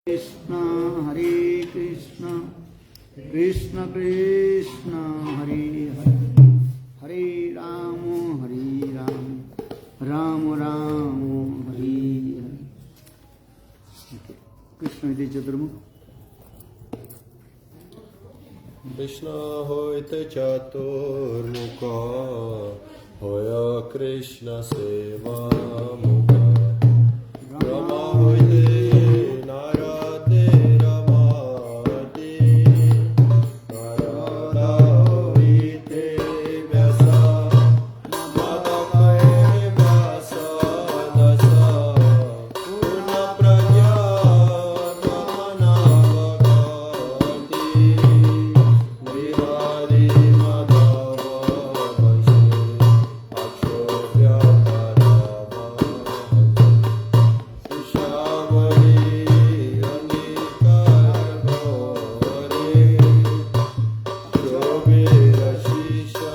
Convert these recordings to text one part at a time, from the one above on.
कृष्ण हरे कृष्ण कृष्ण कृष्ण हरे हरे हरे राम राम राम हरे हरे। कृष्ण इति चतुर्मुख। Vishnu hoite chaturmukha hoya Krishna seva mukha Brahma hoite narate ramati Narada hoite vyasa madakaya vyasa dasa Purna prajna brahmanavagati Viradi madhava vashi akshobhya parava Sishavali anikar gauri Shobhira shisha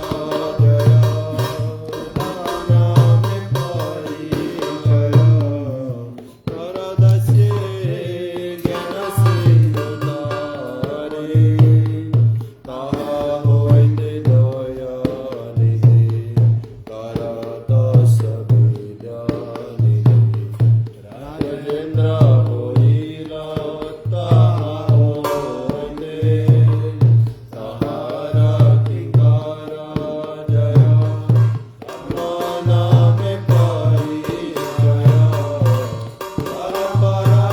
jaya Name parikaya Karadasye jnana sindhutare Taha hoite daya nidhi Karadasa vidya nidhi Rajendra hoila taha hoite Tahara kinkara jaya Mana me parikaya Parampara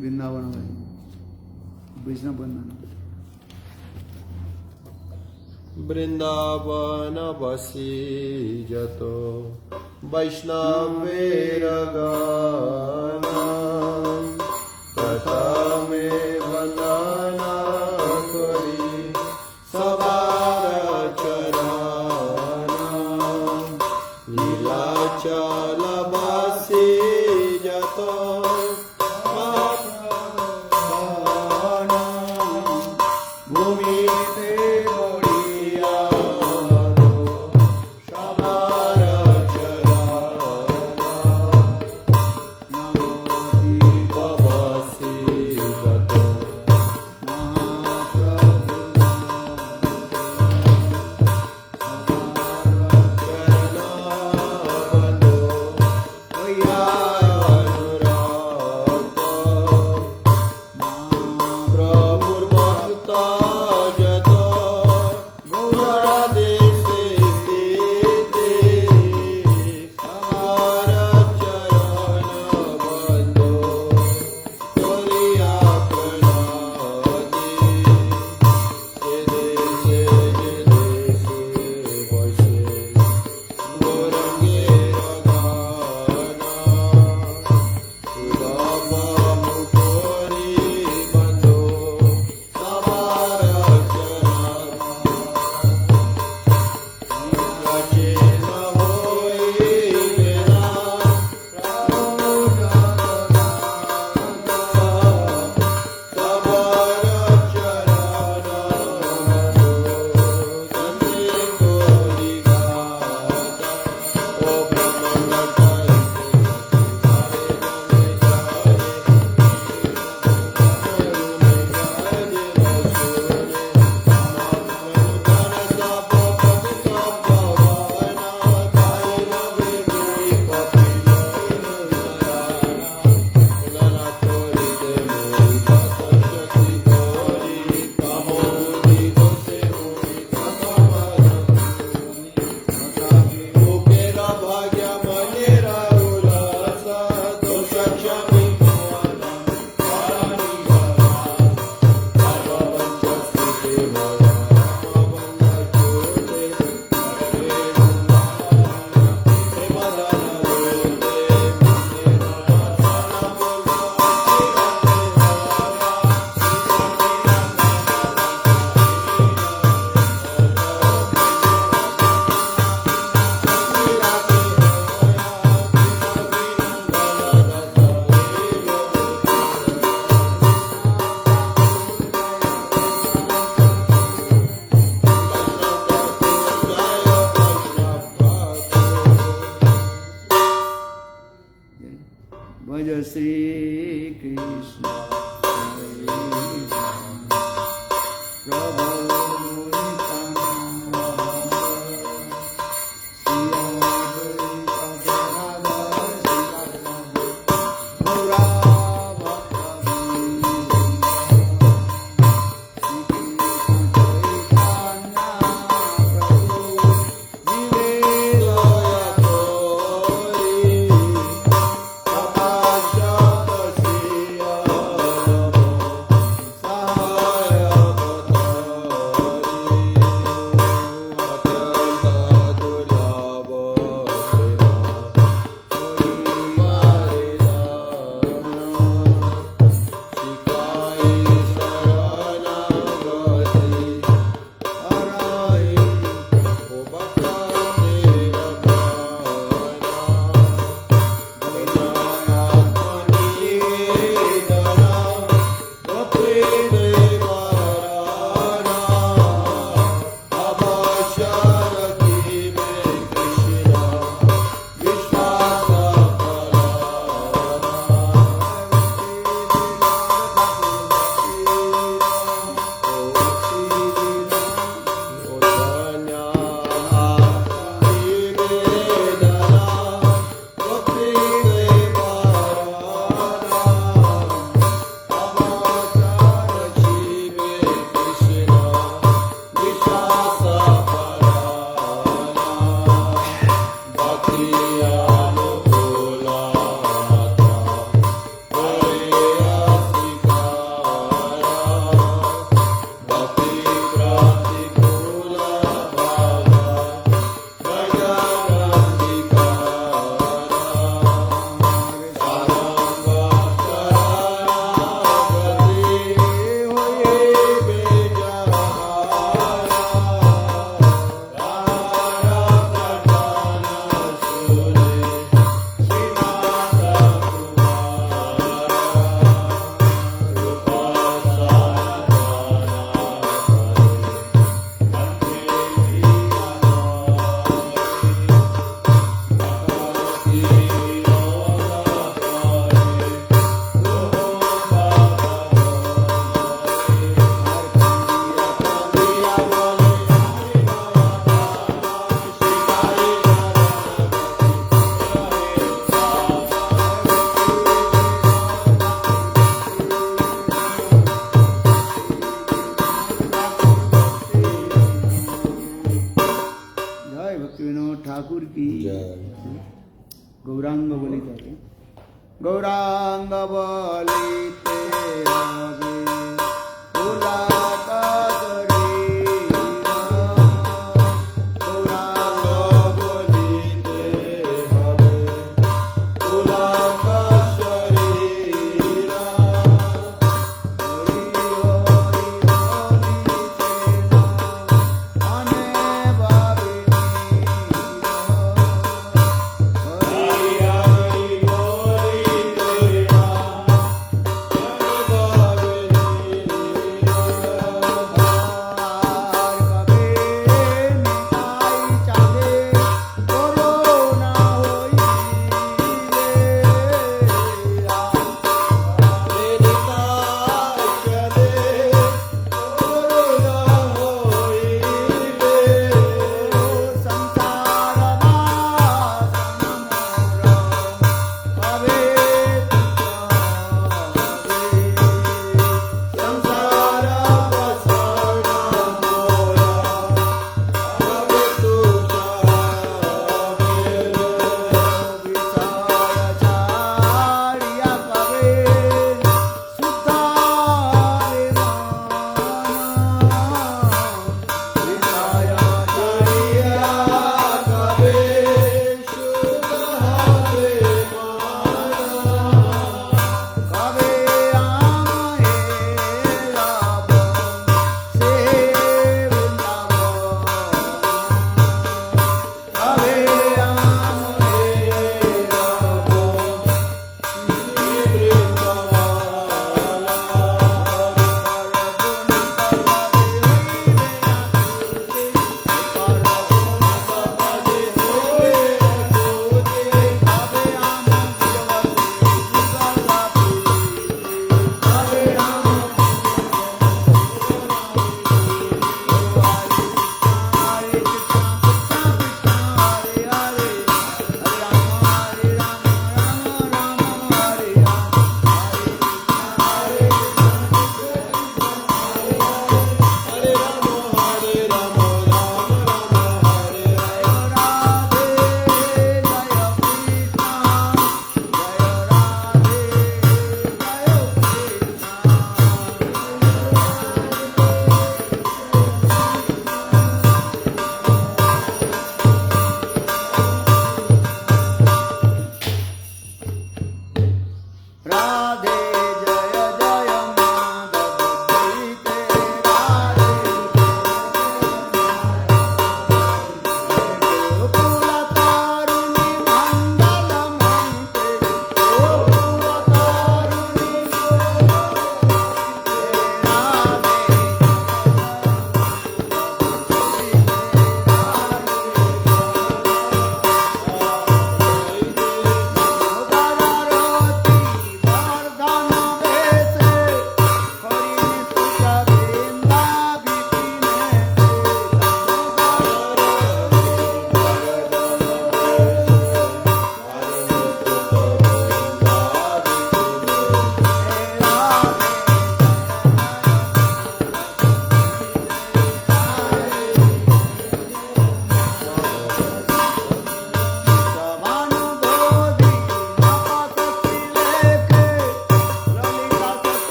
Vrindavan में वैष्णव बंधन। Vrindavan vasi jato Vaishnaveeraganam Prathame vandana kari Sabara भज श्री कृष्ण प्रभु ठाकुर की गौरांग बोली जाते गौरांग बोलीते आगे मुलाकात रीना गौरांग बोलीते आगे मुलाकात रीना हरि हरि बोलीते ना आने बाबी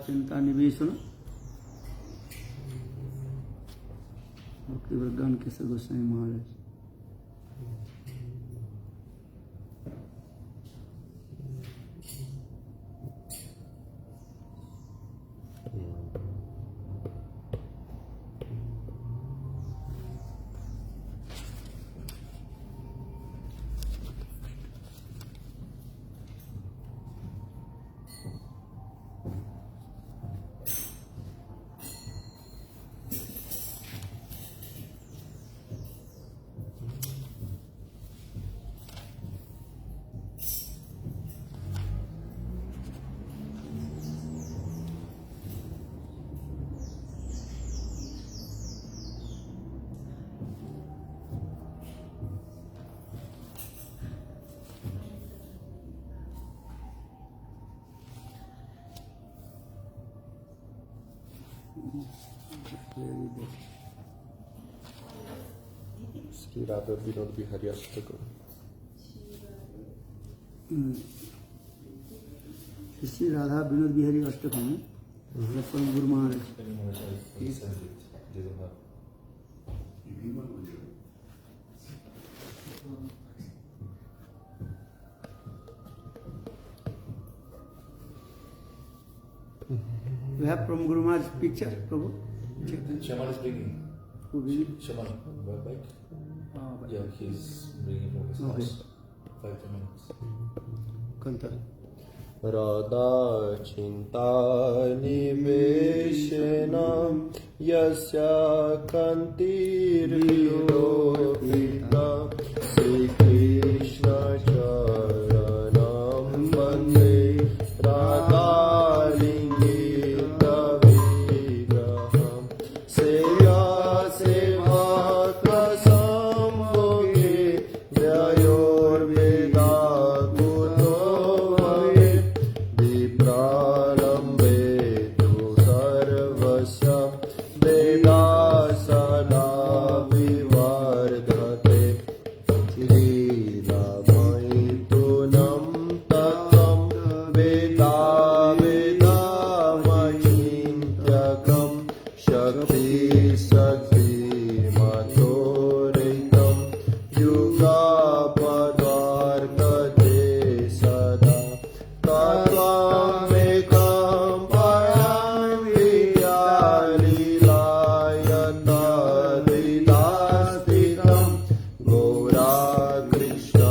चिंता निवेशन भक्ति प्रज्ञान केशव गोस्वामी महाराज। श्री राधा विनोद बिहारी अष्टक। श्री राधा विनोद बिहारी अष्टक में परम Guru Maharaj We have from Guru Maharaj picture, Prabhu. Shaman is bringing. Who will? Shaman, bike. But Yeah, he's bringing from his Okay. house. 5 minutes. Kanta. Radha चिंता निवेशेन यस्या कान्तिर्विलोकिता श्रीकृष्ण चरणं वन्दे राधालिङ्गित विग्रहं सेया सेवाकृसंभोगे व्ययोर्वेदा कुतो भवेत् विप्रालम्बे तु सर्वस्य वेदा सदा विवर्धते श्रीरामयि तूनं तत्त्वं वेदा वेदामचिन्त्यकं शक्तिमतोरितं युगापद्वर्तते सदा तत्त्वमेकं परां विद्यालीलाय तद्विदास्थितं गौरा कृष्ण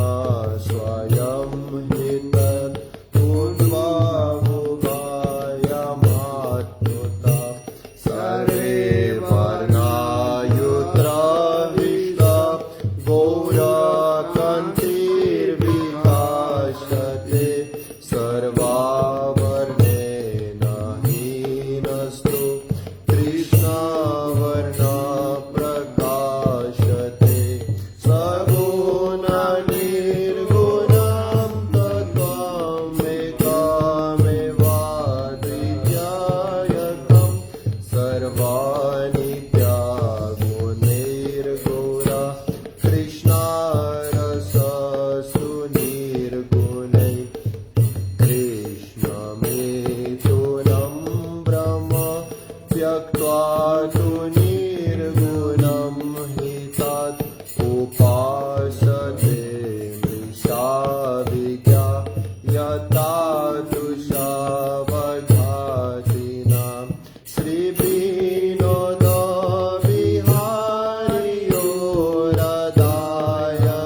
स्वयं हितत् पूर्वमुगायमात्मता सर्वे वर्णायुद्रविष्टा गौरकान्तिर्विकाशते सर्वावर्णेन हीनस्तु कृष्णवर्णप्रकाशते सगुणनिर्गुणं तत्त्वमेकमेवाद्वितीयकं सर्वाणि त्यागुणैर्गुणा कृष्णारसस्तु निर्गुणै कृष्णमेतुनं ब्रह्म त्यक्त्वा तु निर्गुणं हितात् उपासते मृषाविद्या यतादृशावधातिनां श्रीविनोद विहारियो रदायमितो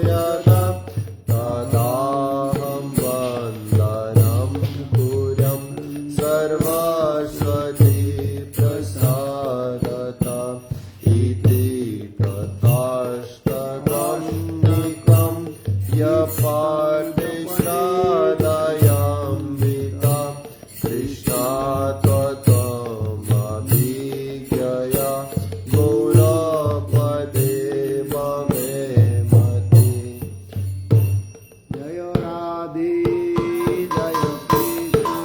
यदा तदाहं वन्दनं कुर्यं सर्वस्वती प्रसादता इति तथाष्टकन्निकं यपार्थे श्राद्धयान्विता कृष्णा त्वमभिज्ञया गौरपदे ममे मति। जय राधे जय Krishna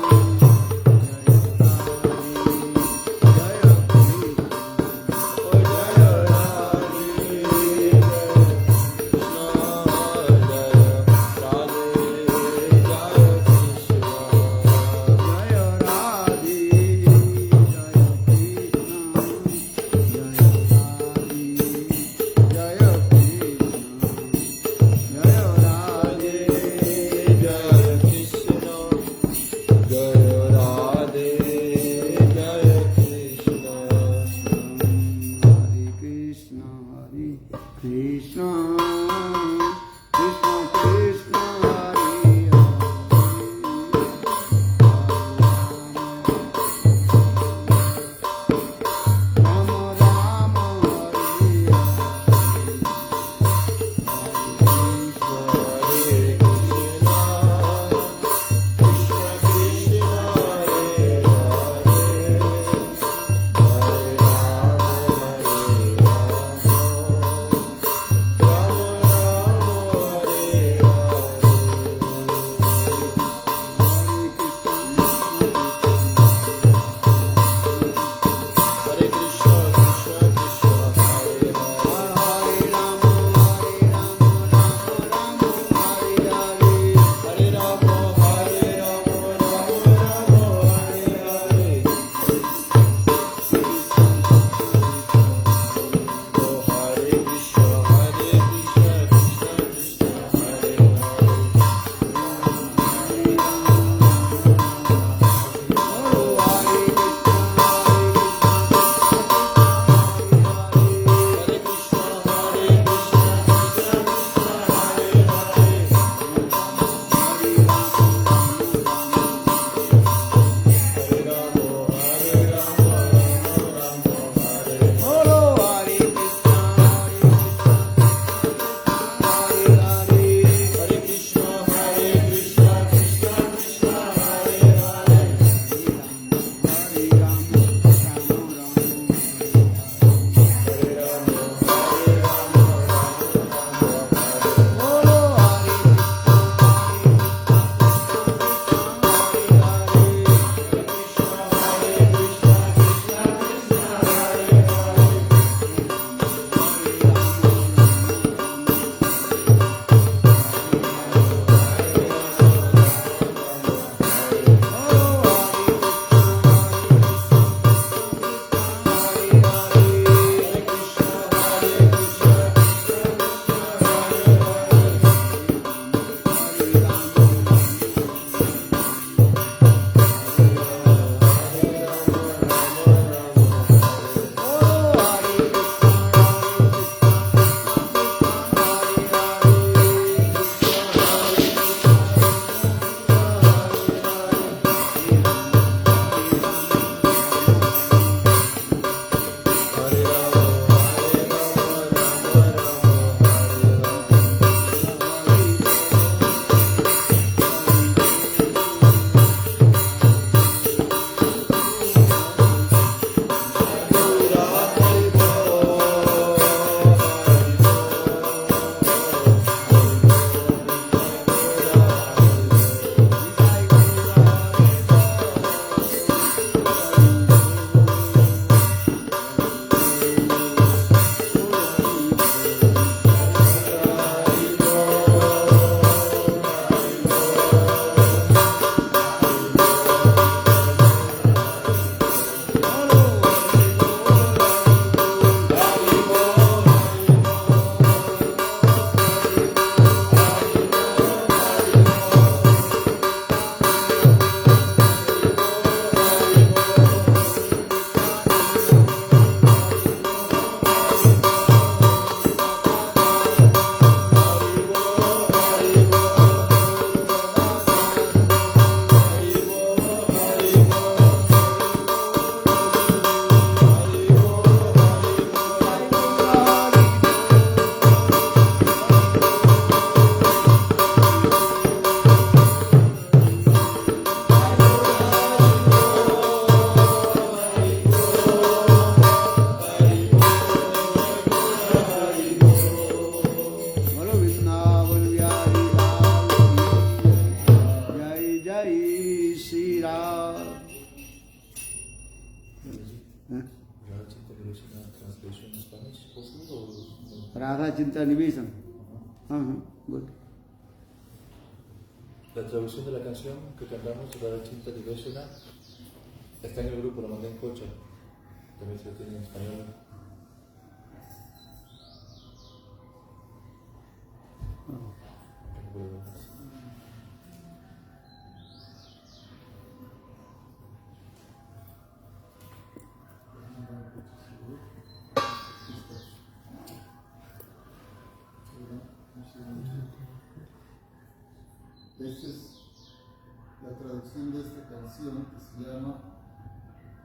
Shri Radha. Radha Chinta Nivesana translation in Spanish possible or no? Radha Chinta Nivesana. Good. La traducción de la canción que cantamos, Radha Chinta Nivesana, está en el grupo, lo mandé en coche. También se lo tiene en español. Esta es la traducción de esta canción que se llama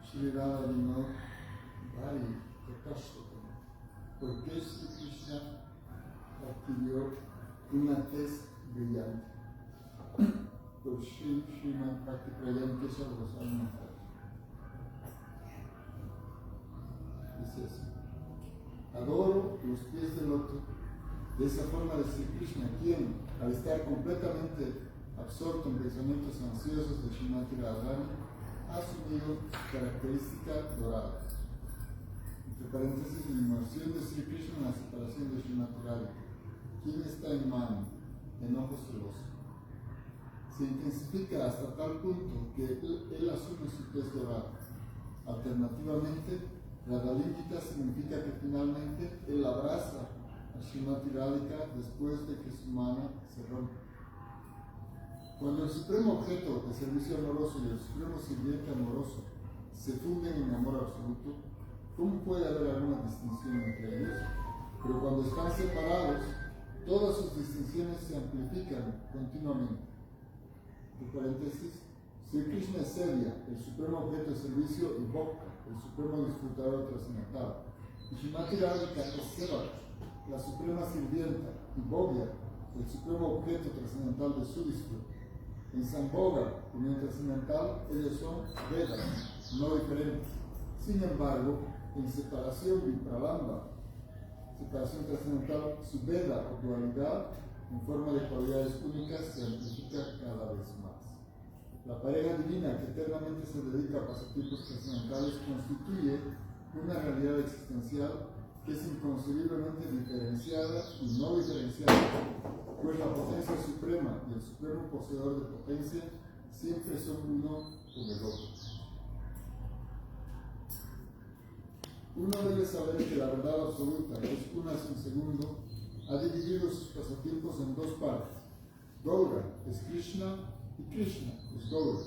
Shri Radha Vinod Bhari Prakashtam. ¿Por qué Sri Krishna adquirió una tez brillante? Por Shri Sriman Bhakti Prayam Keshav Goswami Maharaj. Dice así: adoro los pies del loto de esa forma de Sri Krishna, quien, al estar completamente absorto en pensamientos ansiosos de Srimati Radharani, ha asumido característica dorada. Entre paréntesis, la inmersión de Sri Krishna en la separación de Srimati Radharani, quien está en mano, enojo celoso. Se intensifica hasta tal punto que él asume su tez dorada. Alternativamente, Radhalingita significa que finalmente él abraza a Srimati Radhika después de que su mano se rompe. Cuando el supremo objeto de servicio amoroso y el supremo sirviente amoroso se funden en amor absoluto, ¿cómo puede haber alguna distinción entre ellos? Pero cuando están separados, todas sus distinciones se amplifican continuamente. Entre paréntesis, Sri Krishna es Sevya, el supremo objeto de servicio, y Bhakta, el supremo disfrutador trascendental. Y Srimati Radhika es Seva, la suprema sirvienta, y Bhogya, el supremo objeto trascendental de su disfrute. En Sambhoga, unión trascendental, ellos son Vedas, no diferentes. Sin embargo, en separación Vipralamba, separación trascendental, su Veda o dualidad, en forma de cualidades únicas, se amplifica cada vez más. La pareja divina que eternamente se dedica a pasatiempos trascendentales constituye una realidad existencial que es inconcebiblemente diferenciada y no diferenciada, pues la potencia suprema y el supremo poseedor de potencia siempre son uno con el otro. Uno debe saber que la verdad absoluta, que es una sin segundo, ha dividido sus pasatiempos en dos partes. Gaura es Krishna y Krishna es Gaura.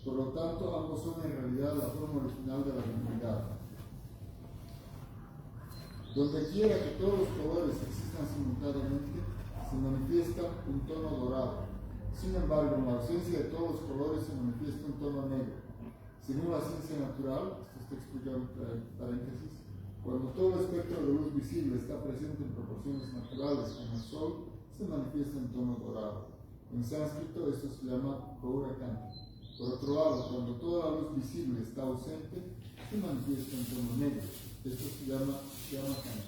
Por lo tanto, ambos son en realidad la forma original de la divinidad. Donde quiera que todos los colores existan simultáneamente, se manifiesta un tono dorado. Sin embargo, en la ausencia de todos los colores se manifiesta un tono negro. Según la ciencia natural, esto está explicado en paréntesis, cuando todo el espectro de luz visible está presente en proporciones naturales como el sol, se manifiesta en tono dorado. En sánscrito esto se llama Gaura Kanta. Por otro lado, cuando toda la luz visible está ausente, se manifiesta en tono negro. Esto se llama Shyama Kanta.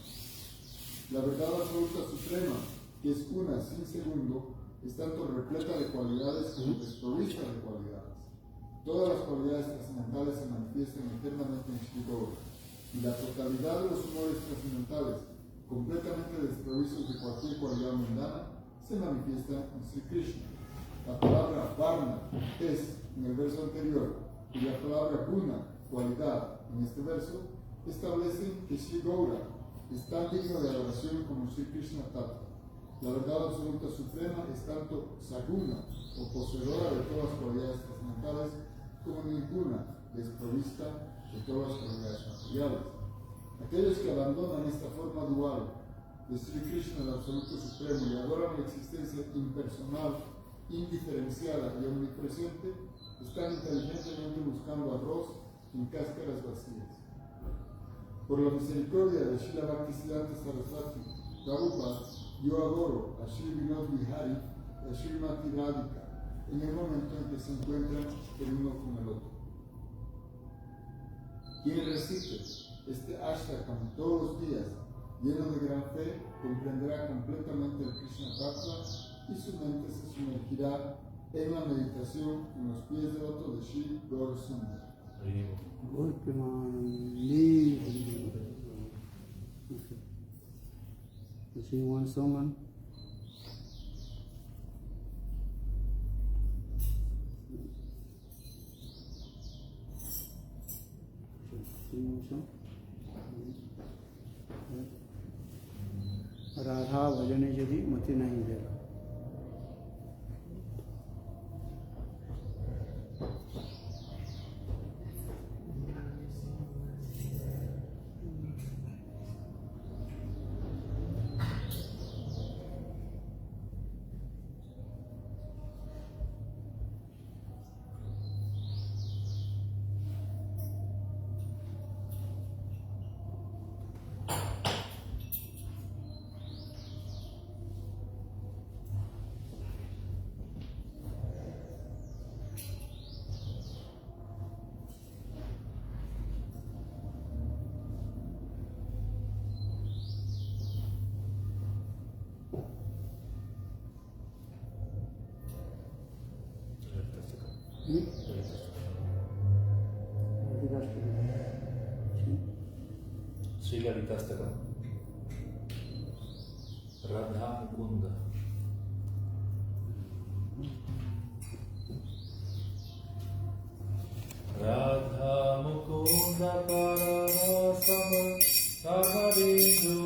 La verdad absoluta suprema, que es una sin segundo, es tanto repleta de cualidades como desprovista de cualidades. Todas las cualidades trascendentales se manifiestan eternamente en Shri Gaura, y la totalidad de los humores trascendentales, completamente desprovistos de cualquier cualidad mundana, se manifiesta en Sri Krishna. La palabra varna, tez, en el verso anterior, y la palabra guna, cualidad, en este verso, establecen que Shri Gaura es tan digno de adoración como Sri Krishna Tattva. La verdad absoluta suprema es tanto saguna, o poseedora de todas las cualidades trascendentales, como ninguna, desprovista de todas las cualidades materiales. Aquellos que abandonan esta forma dual de Sri Krishna, el absoluto supremo, y adoran la existencia impersonal, indiferenciada y omnipresente, están inteligentemente buscando arroz en cáscaras vacías. Por la misericordia de Srila Bhaktisiddhanta Saraswati Prabhupada, yo adoro a Shri Vinod Bihari y a Srimati Radhika en el momento en que se encuentran el uno con el otro. Quien recite este ashtakam todos los días, lleno de gran fe, comprenderá completamente el Krishna Tattva y su mente se sumergirá en la meditación en los pies de loto de Shri Gaurasundar. Gaur Premanandi sing one song on Radha भजने यदि मति नहीं देगा Sri Lalitastakam, Radha Mukunda. Radha Mukunda Pararasama Samarindu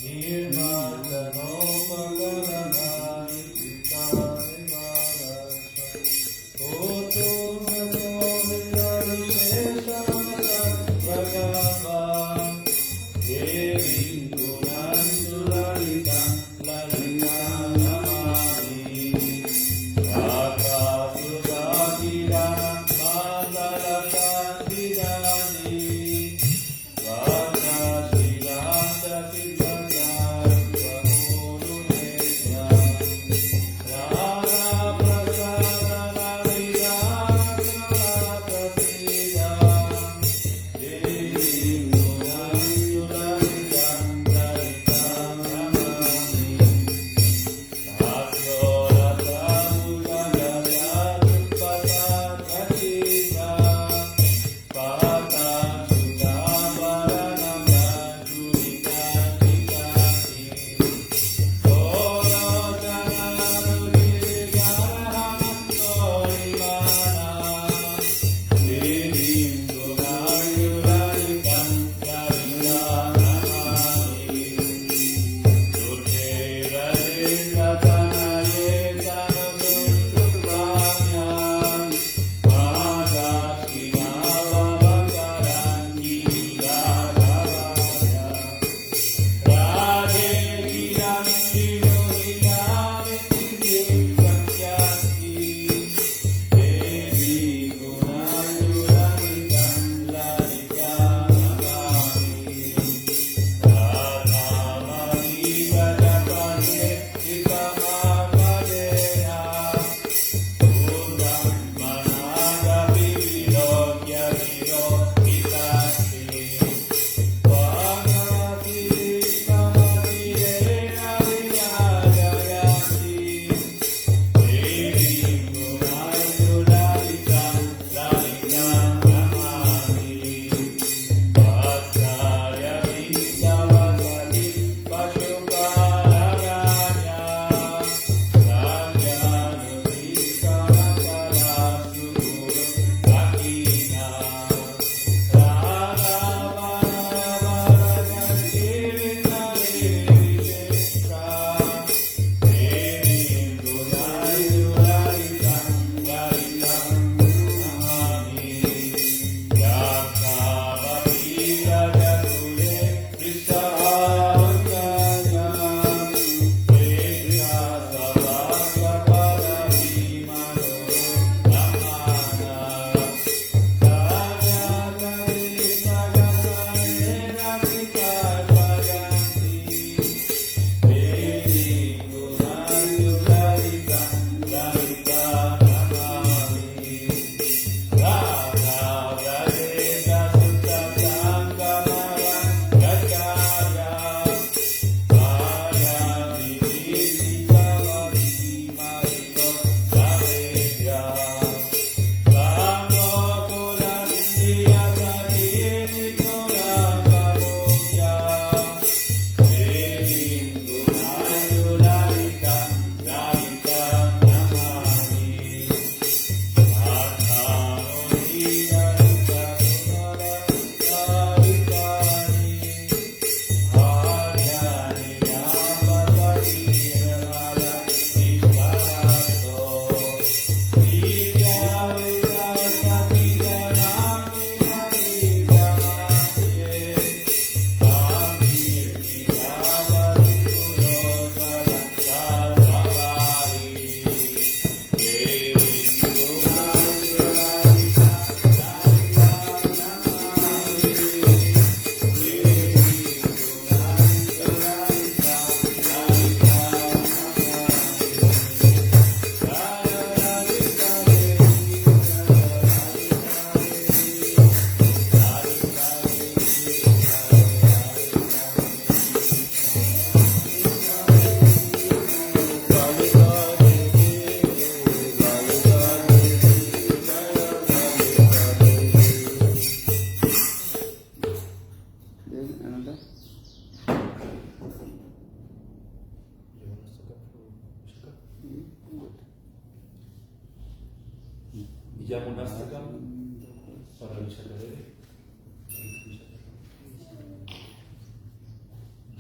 Nirmadano Pagarana Nititane Marasha Oto Sato Vitari Sheshamata Ragama Devi Gunandu Lalita Lalita Namani Radha Sudadira Mandala Kandirani Radha Shri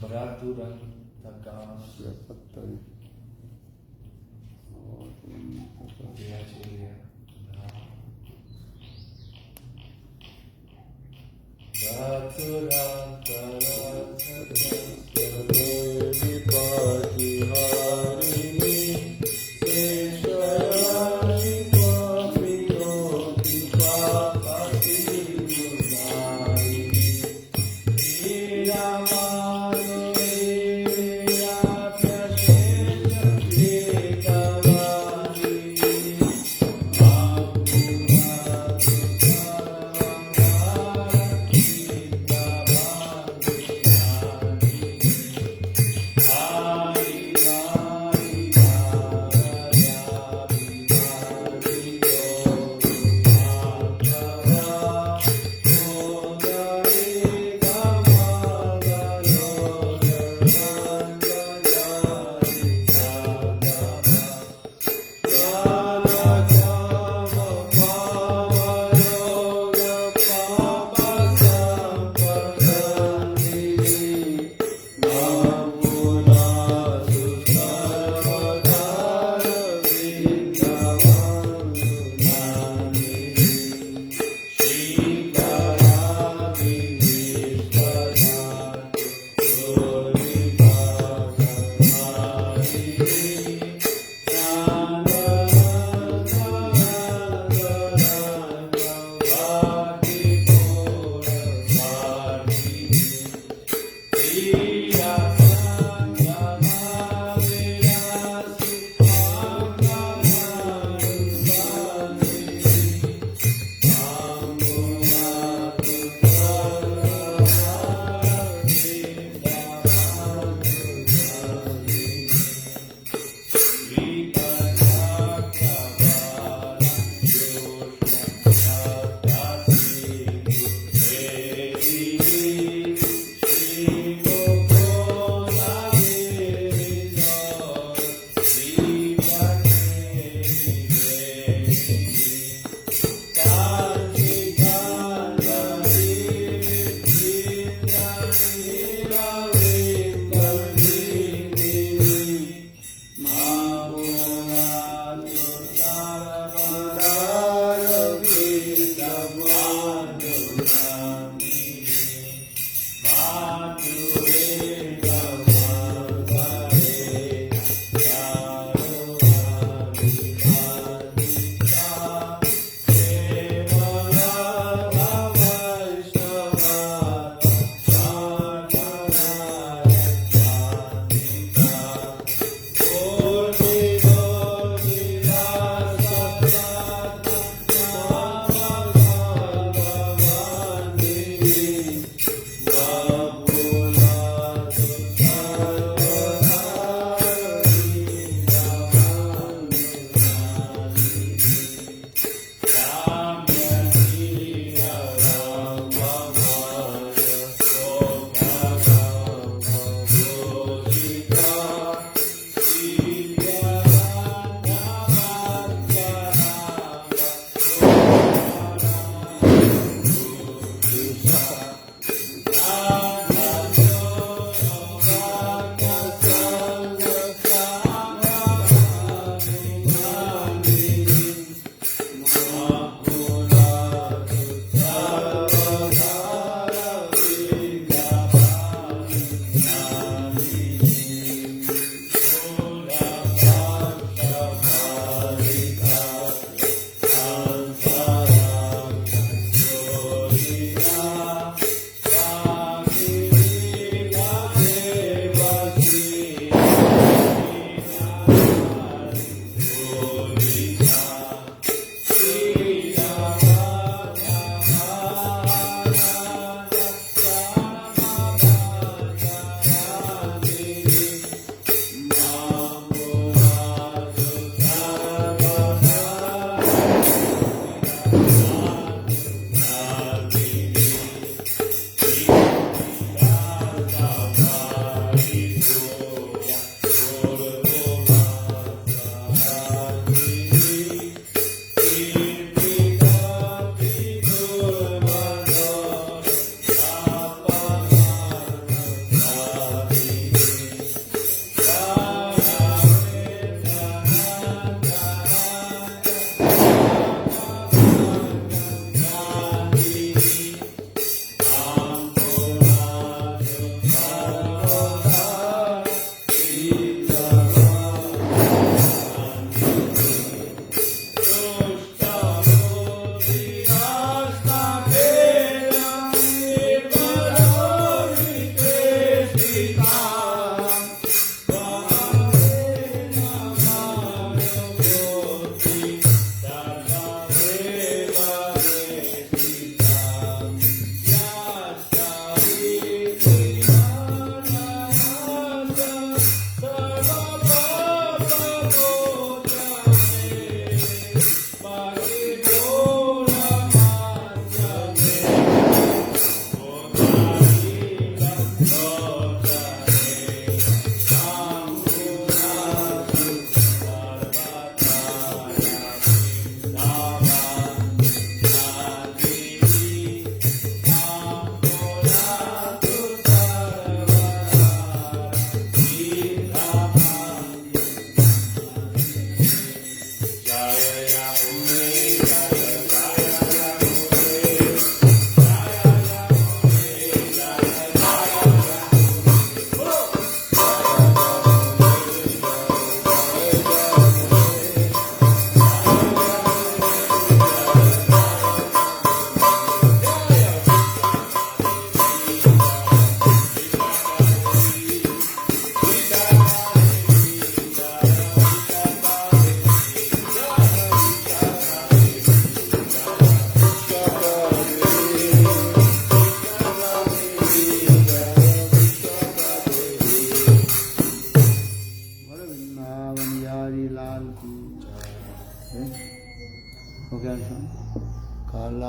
Bharaturantaka Yapatan. Vyachirya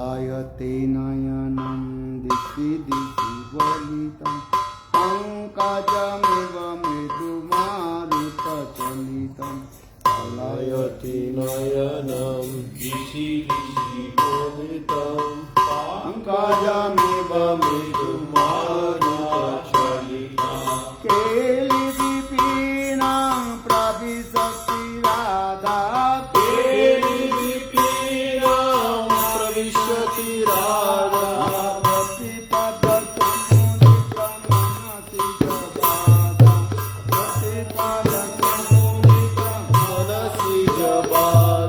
कलायते नयनं दिशि दिशि वलितं पङ्कजमिव मृदुमारुतचलितं कलायति नयनं दिशि दिशि वलितं पङ्कजमिव मृदुमारुतचलितं केलिविपीनां प्रविशति राधा प्रविशति राधा मनसि जबादा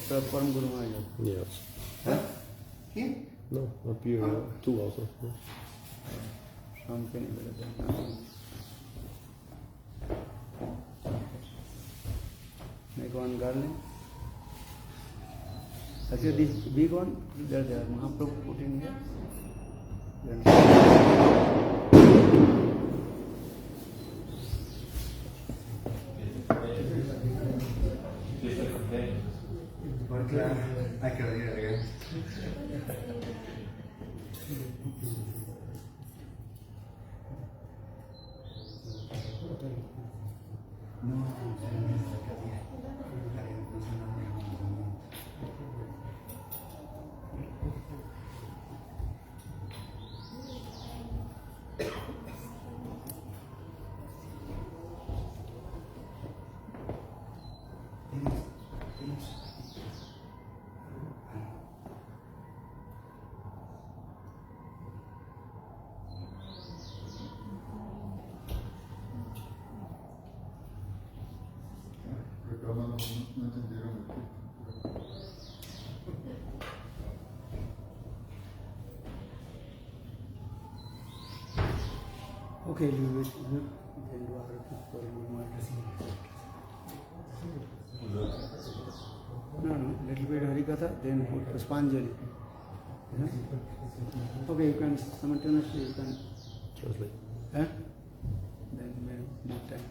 Perform Guru Maharaj. Yes. Huh? Here? No, up here, two also. Something like that. Make one garland. Actually, this big one, there, Mahaprabhu put in here. Okay, you wait. Then do Arati for Guru addressing. No, little bit Harikatha, then put Puspanjali. Yeah? Okay, you can simultaneously, you can. Translate. Then more time.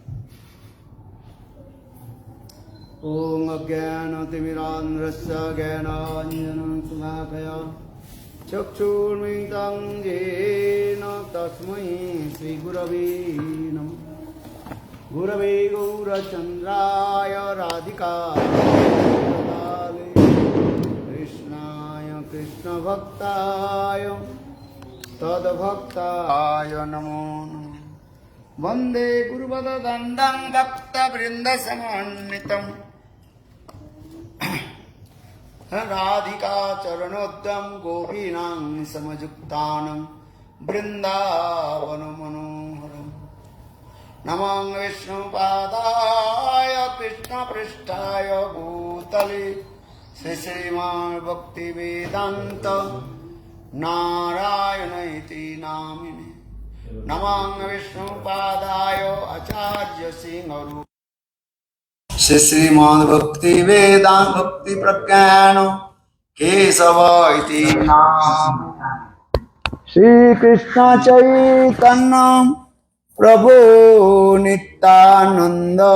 Om Ajnana Timirandhrasya Jnananjana Sudhakaya Chakshurmitang Jena Tasmai Sri Gurave Namah Gurave Gaurachandraya Radhika Krishnaya Krishna Bhaktaya Tadbhaktaya Namo Namo Vande Guruvada Dandam Bhakta Vrinda Samanitam Radhika Charanodam Gopinam Samajuktanam Vrindavanam Manoharam Namang Vishnu Padaya Krishna Prishtaya Bhutale Sriman Bhakti Vedanta Narayana Iti Namine Namang Vishnu Padaya Acharya Singharu Sriman Bhakti Vedanta Bhakti Pragyano Kesava Iti Nam Shri Krishna Chaitanya Prabhu Nityananda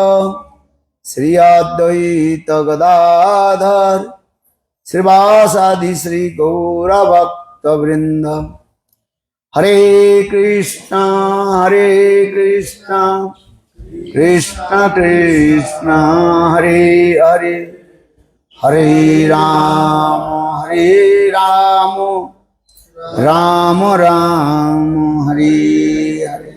Sri Advaita Gadadhar Srivasadi Sri Gaura Bhakta Vrinda Hare Krishna Krishna Krishna Hare Hare Hare Rama Rama Rama Hare Hare.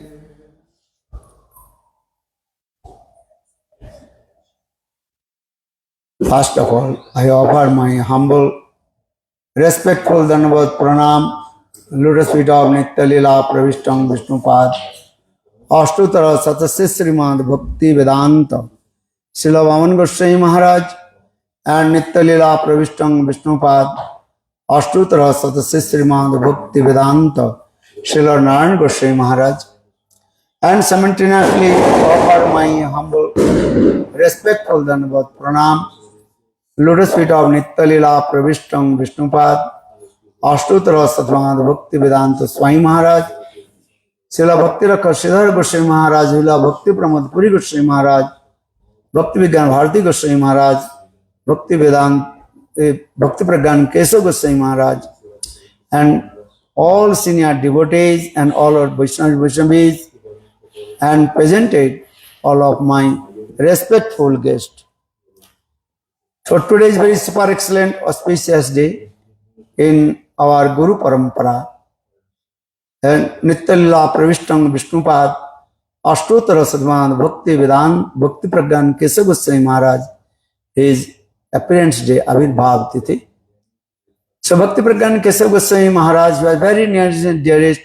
First of all, I offer my humble, respectful Dandavat Pranam, lotus feet of Nitya Lila Pravishtam Vishnupad, Ashtutara Satasya Srimad Bhakti Vedanta, Srila Vaman Goswami Maharaj, and Nitya Lila Pravishtam Vishnupad, Ashtutara Satasya Srimad Bhakti Vedanta, Srila Narayan Goswami Maharaj, and simultaneously offer my humble, respectful Dandavat Pranam, lotus feet of Nitya Lila Pravishtam Vishnupad, Ashtutara Satsvangad Bhakti Vedanta Swami Maharaj, Srila Bhakti Rakha Sridhar Goswami Maharaj, Srila Bhakti Pramod Puri Goswami Maharaj, Bhakti Vigyan Bharati Goswami Maharaj, Bhakti Pragyan Keshav Goswami Maharaj, and all senior devotees and all our Vaishnavis, and presented all of my respectful guests. So today is very super excellent, auspicious day in our Guru Parampara. And Nitya Lila Pravishtam Vishnupad Ashtutara Sadman Bhakti Vedanta Bhakti Pragyan Keshav Goswami Maharaj, his appearance day, Avirbhav Tithi. So Bhakti Pragyan Keshav Goswami Maharaj was very near and dearest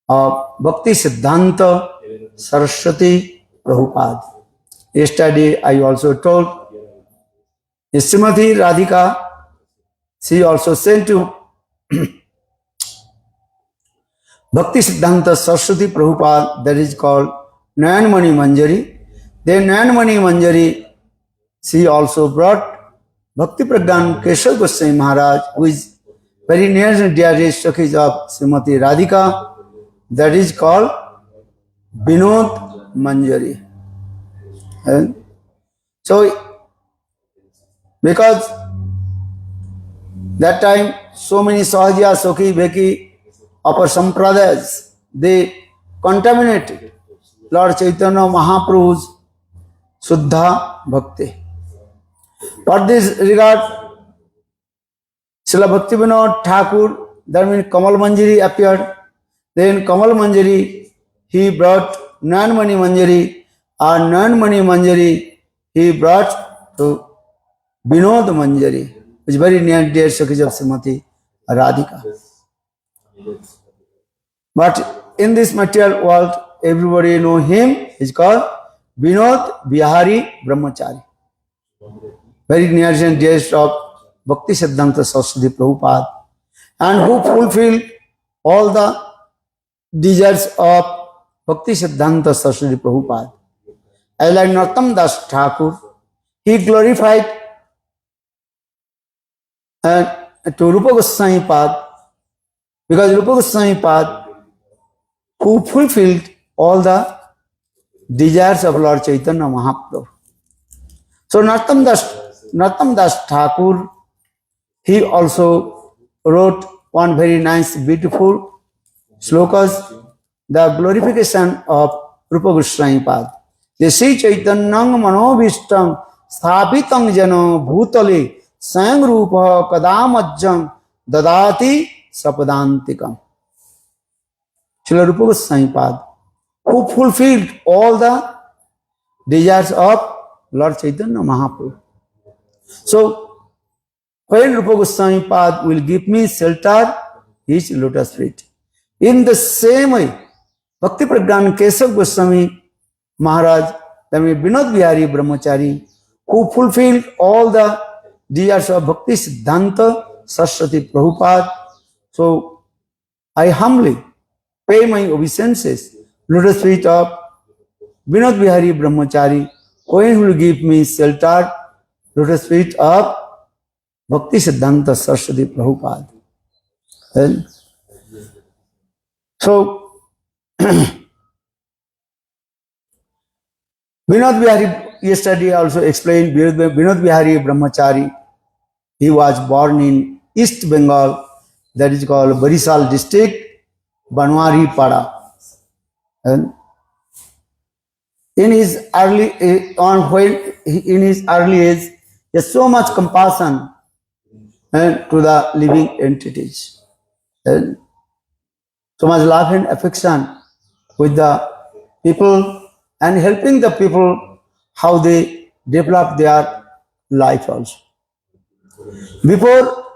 of Bhakti Siddhanta Saraswati Prabhupada. Yesterday I also told Srimati Radhika, she also sent to Bhakti Siddhanta Saraswati Prabhupada, that is called Nayanmani Manjari. Then Nayanmani Manjari, she also brought Bhakti Pragyan Keshav Goswami Maharaj, who is very near and dearest Sakhis of Srimati Radhika, that is called Vinod Manjari. And so, because that time so many Sahaja, Sokhi, Bheki, upper Sampradayas, they contaminated Lord Chaitanya Mahaprabhu's Suddha Bhakti. For this regard, Srila Bhaktivinoda Thakur, that means Kamal Manjari appeared. Then Kamal Manjari, he brought Nayanmani Manjari, and Nayanmani Manjari, he brought to Vinod Manjari, which is very near dear Sakhis of Srimati Radhika. But in this material world, everybody know him, is called Vinod Bihari Brahmachari. Very near and dearest of Bhakti Siddhanta Saraswati Prabhupada, and who fulfilled all the desires of Bhakti Siddhanta Saraswati Prabhupada. As like Narottam Das Thakur, he glorified to Rupa Goswami Pad, because Rupa Goswami Pad, who fulfilled all the desires of Lord Chaitanya Mahaprabhu. So Narottam Das Thakur, he also wrote one very nice, beautiful slokas, the glorification of Rupa Goswami Pad. The Sri Chaitanyang Manobhishtam Sthapitang Jano Bhutale Sang Rupa Kadamajjam Dadati Sapadantikam. Srila Rupa Goswami Pad, who fulfilled all the desires of Lord Chaitanya Mahaprabhu. So, when Rupa Goswami Pad will give me shelter, his lotus feet. In the same way, Bhakti Pragyan Kesav Goswami Maharaj, that means Vinod Bihari Brahmachari, who fulfilled all the desires of Bhakti Siddhanta Saraswati Prabhupada. So, I humbly pay my obeisances, lotus feet of Vinod Bihari Brahmachari, when he will give me shelter, lotus feet of Bhakti Siddhanta Saraswati Prabhupada. And so, Vinod Bihari, yesterday also explained, Vinod Bihari Brahmachari, he was born in East Bengal, that is called Barisal district, Banwari Pada. And in his early age, he has so much compassion to the living entities, and so much love and affection with the people, and helping the people how they develop their life also. Before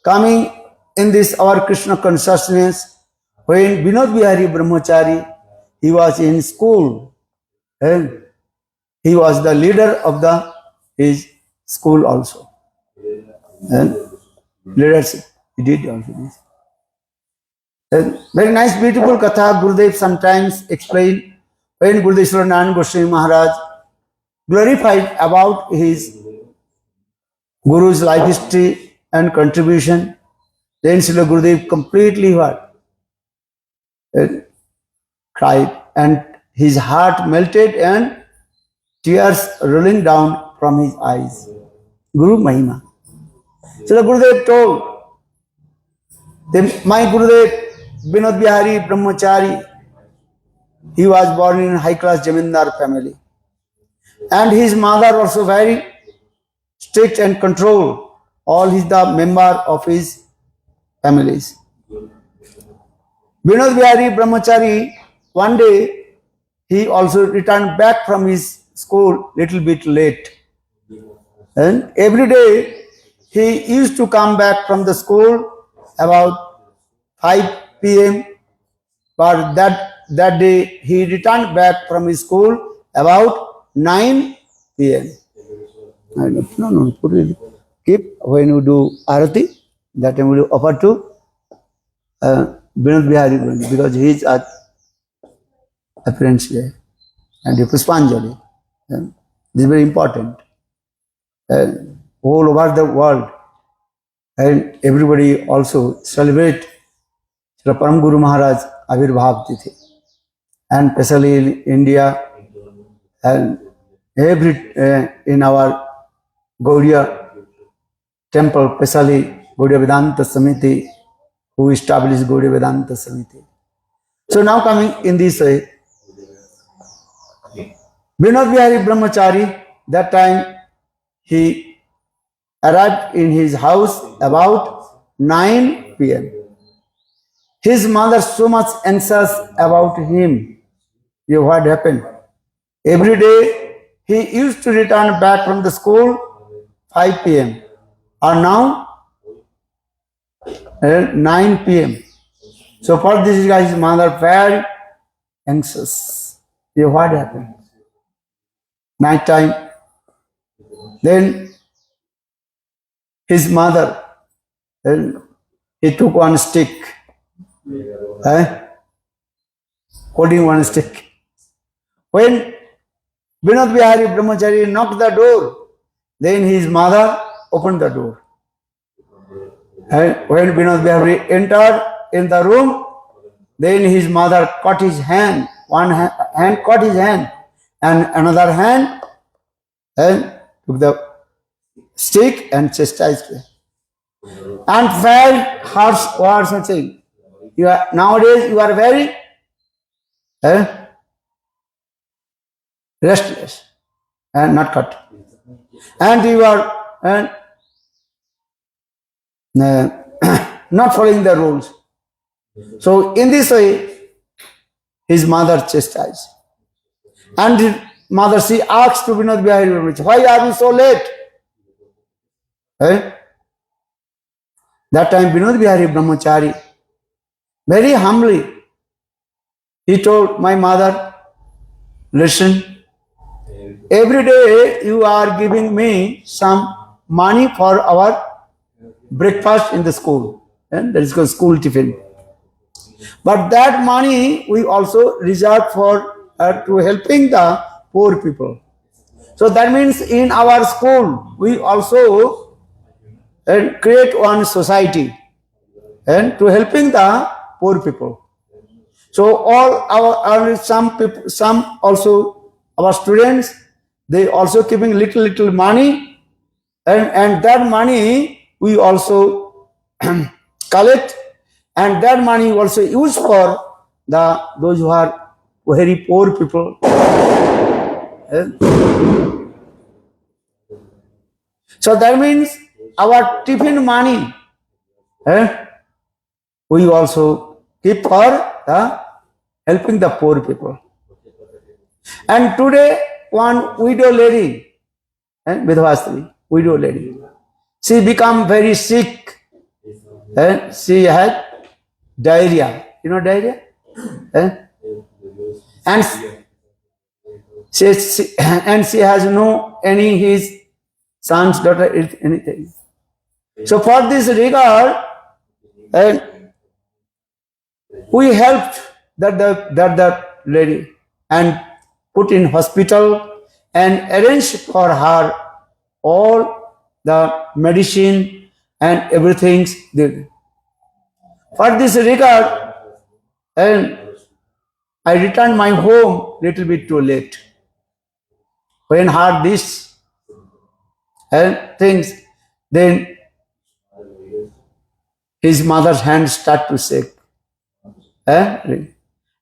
coming in this our Krishna consciousness, when Vinod Bihari Brahmachari, he was in school, and he was the leader of his school also. And leadership, he did also this. And very nice, beautiful katha Gurudev sometimes explained, when Gurudev Swaranand Goswami Maharaj glorified about his Guru's life history and contribution, then Srila Gurudev completely what? Cried, and his heart melted and tears rolling down from his eyes. Guru Mahima. Srila Gurudev told, my Gurudev Vinod Bihari Brahmachari, he was born in high-class Jamindar family. And his mother also very strict and control all the member of his families. Vinod Bihari Brahmachari, one day, he also returned back from his school little bit late. And every day, he used to come back from the school about 5 p.m. But that day, he returned back from his school about 9 p.m. No, put it. Keep when you do arati, that time we will offer to Vinod Bihari, because he is at appearance there, and the Puspanjali. This is very important. All over the world, and everybody also celebrate Srila Param Guru Maharaj Avirbhav Tithi, and especially in India, and in our Gaudiya temple, especially Gaudiya Vedanta Samiti, who established Gaudiya Vedanta Samiti. So now coming in this way, Vinod Bihari Brahmachari, that time he arrived in his house about 9 p.m. His mother so much anxious about him. You know what happened? Every day he used to return back from the school 5 p.m. or now 9 p.m. So for this guy, his mother very anxious. You know what happened? Night time. Then his mother, he took one stick. holding one stick. When Vinod Bihari Brahmachari knocked the door, then his mother opened the door. And when Vinod Bihari entered in the room, then his mother caught his hand, one hand caught his hand, and another hand and took the stick and chastised him. And felt harsh words saying, nowadays you are very restless and not cut. And you are not following the rules. So in this way, his mother chastised. And his mother, she asked to Vinod Bihari, why are you so late? That time Vinod Bihari Brahmachari, very humbly, he told my mother, listen, every day you are giving me some money for our breakfast in the school. And that is called school tiffin. But that money we also reserve for to helping the poor people. So that means in our school we also create one society and to helping the poor people. So all some people, some also our students, they also keeping little money, and that money we also collect, and that money also used for those who are very poor people. So that means our tiffin money we also keep for helping the poor people. And today one widow lady, Vidhavastri, widow lady, she become very sick and she had diarrhea. You know diarrhea? And she has no any his son's daughter anything. So for this regard, we helped that lady and put in hospital and arranged for her all the medicine and everything. For this regard, and I returned my home little bit too late. When heard this things, then his mother's hands start to shake. And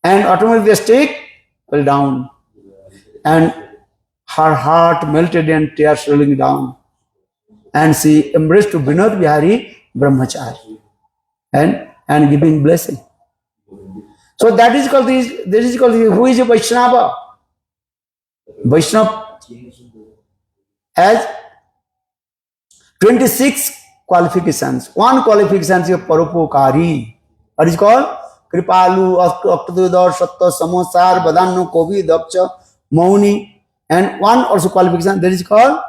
automatically the stick fell down. And her heart melted and tears rolling down. And she embraced to Vinod Bihari Brahmachari and giving blessing. So that is called who is a Vaishnava? Vaishnava has 26 qualifications. One qualification is Paropokari. What is called? Kripalu, Aktudar, Satta, Samosar, Badano, Kovi, Daksha, Mauni. And one also qualification that is called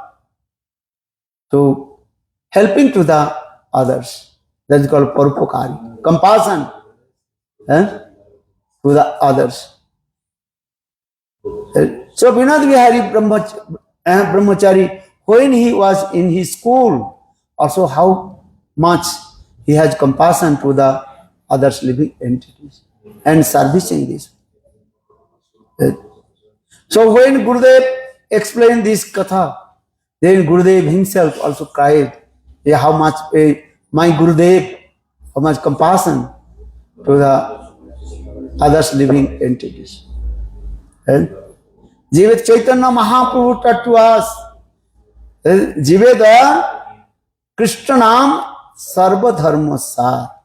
to helping to the others. That is called Paropokari. Compassion to the others. So Vinod Bihari Brahmachari, when he was in his school, also how much he has compassion to the others living entities and servicing this. So when Gurudev explained this katha, then Gurudev himself also cried, how much my Gurudev, how much compassion to the others living entities. Jivet Chaitanya Mahaprabhu taught to us, Jiveda Krishnanam Sarva Dharma Sar.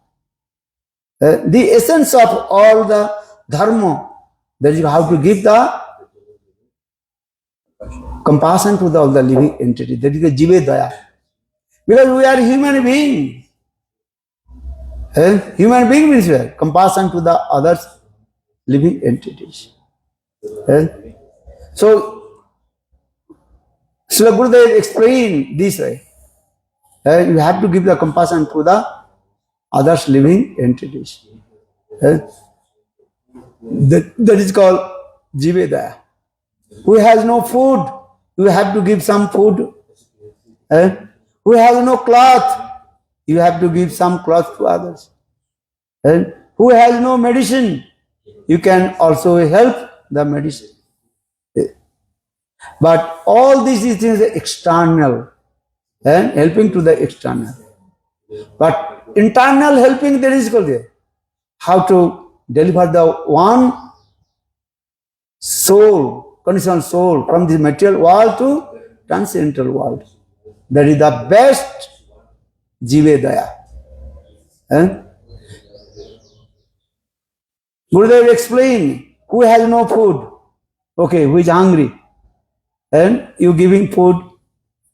The essence of all the dharma, that is how to give the compassion to all the living entity. That is the Jivedaya. Because we are human beings. Human being means compassion to the others living entities. So, Srila Gurudev explained this way. You have to give the compassion to the others living entities. That is called Jivedaya. Who has no food, you have to give some food. Who has no cloth, you have to give some cloth to others. Who has no medicine, you can also help the medicine. But all these things are external, and helping to the external. But internal helping, there is called there. How to deliver the one soul, conditional soul, from the material world to transcendental world. That is the best Jivedaya. Gurudev explained, who has no food? Okay, who is hungry? And you giving food,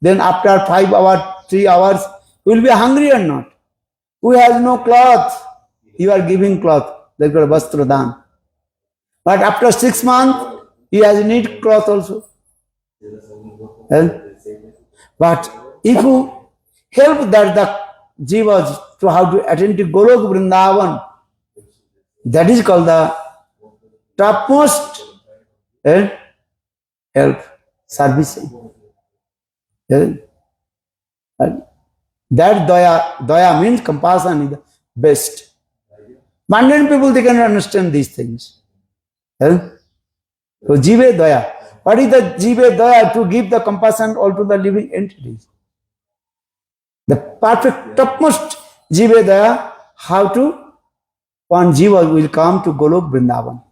then after 5 hours, 3 hours, you will be hungry or not? Who has no cloth? You are giving cloth. That's called Vastradhan. But after 6 months, he has need cloth also. But if you help that the jivas to how to attend to Golok Vrindavan, that is called the topmost help, servicing. That daya means compassion is the best. Mundane people, they cannot understand these things. So Jive Daya. What is the Jive Daya? To give the compassion all to the living entities. The perfect topmost Jive Daya, how to one Jiva will come to Golok Vrindavan.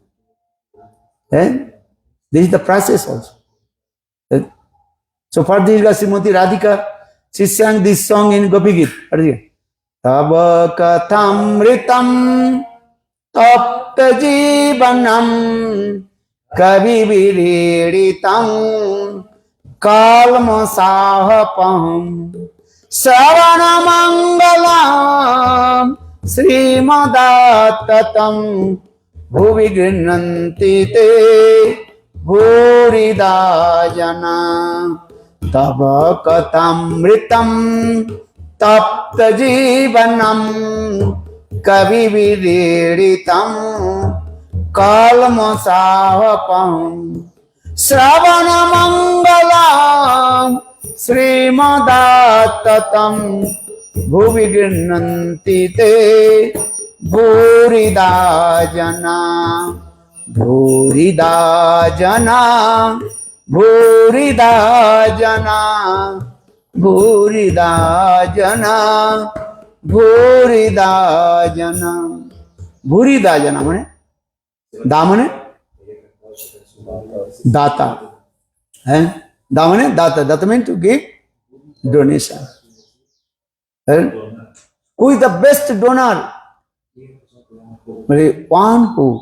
This is the process also. So for this, Srimati Radhika, she sang this song in Gopi Gita. Tava kathamritam tapta jivanam kavi viriritam kalma sahapam savana mangalam srimadattatam bhuvi grinnanti te bhurida jana tava katamritam tapta jivanam kavi viriritam kalma sahapam Sravana mangalam srimadattatam bhuvi grinnanti te bhurida jana bhurida jana bhurida jana bhurida jana bhurida jana bhurida jana mane da mane data da mane data data means to give donation. Who is the best donor? One who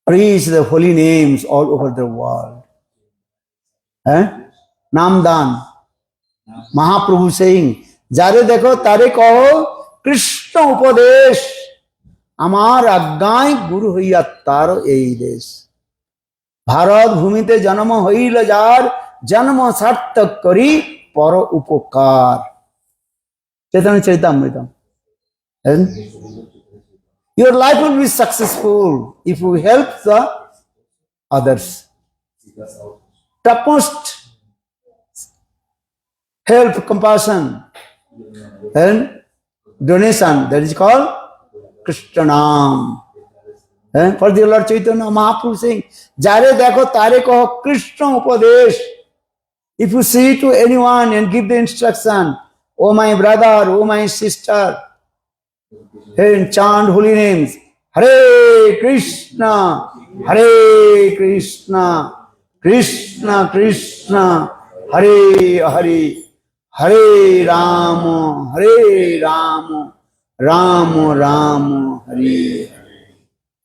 preach the holy names all over the world. Namdan. Mahaprabhu saying, Jare dekho tare kaho Krishna upadesh amar aggai guru hoiya taro ei desh. Bharat ভূমিতে জন্ম হইল যার জন্ম সার্থক করি পর উপকার Chaitanya চরিতামৃতম. Your life will be successful if you help the others. Topmost help, compassion and donation, that is called Krishna Nam. For the Lord Chaitanya Mahaprabhu saying, Jare dekho tare kaho Krishna upadesh. If you see to anyone and give the instruction, oh my brother, oh my sister, and chant holy names, Hare Krishna, Hare Krishna, Krishna Krishna, Hare Hare, Hare Rama, Hare Rama, Rama Rama, Hare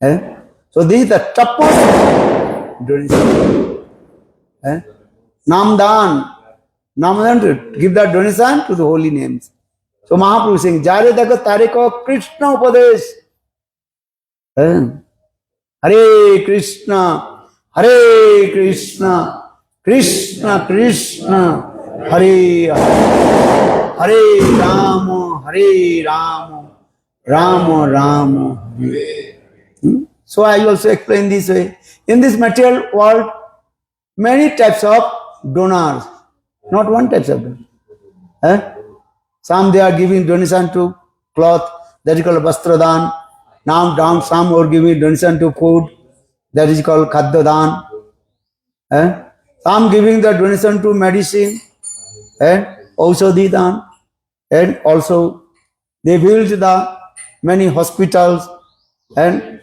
Hare. So this is the topmost donation. Namdan. Namdan to give that donation to the holy names. So Mahaprabhu is saying, Jare dekho tare ko Krishna upadesh. Hare Krishna, Hare Krishna, Krishna Krishna, Hare Hare, Hare Rama, Hare Rama, Rama Rama, Hare. So I also explain this way. In this material world, many types of donors, not one type of donor. Some they are giving donation to cloth, that is called vastradan. Now down some are giving donation to food, that is called khaddadan. Some giving the donation to medicine and aushadhi dan, and also they build the many hospitals and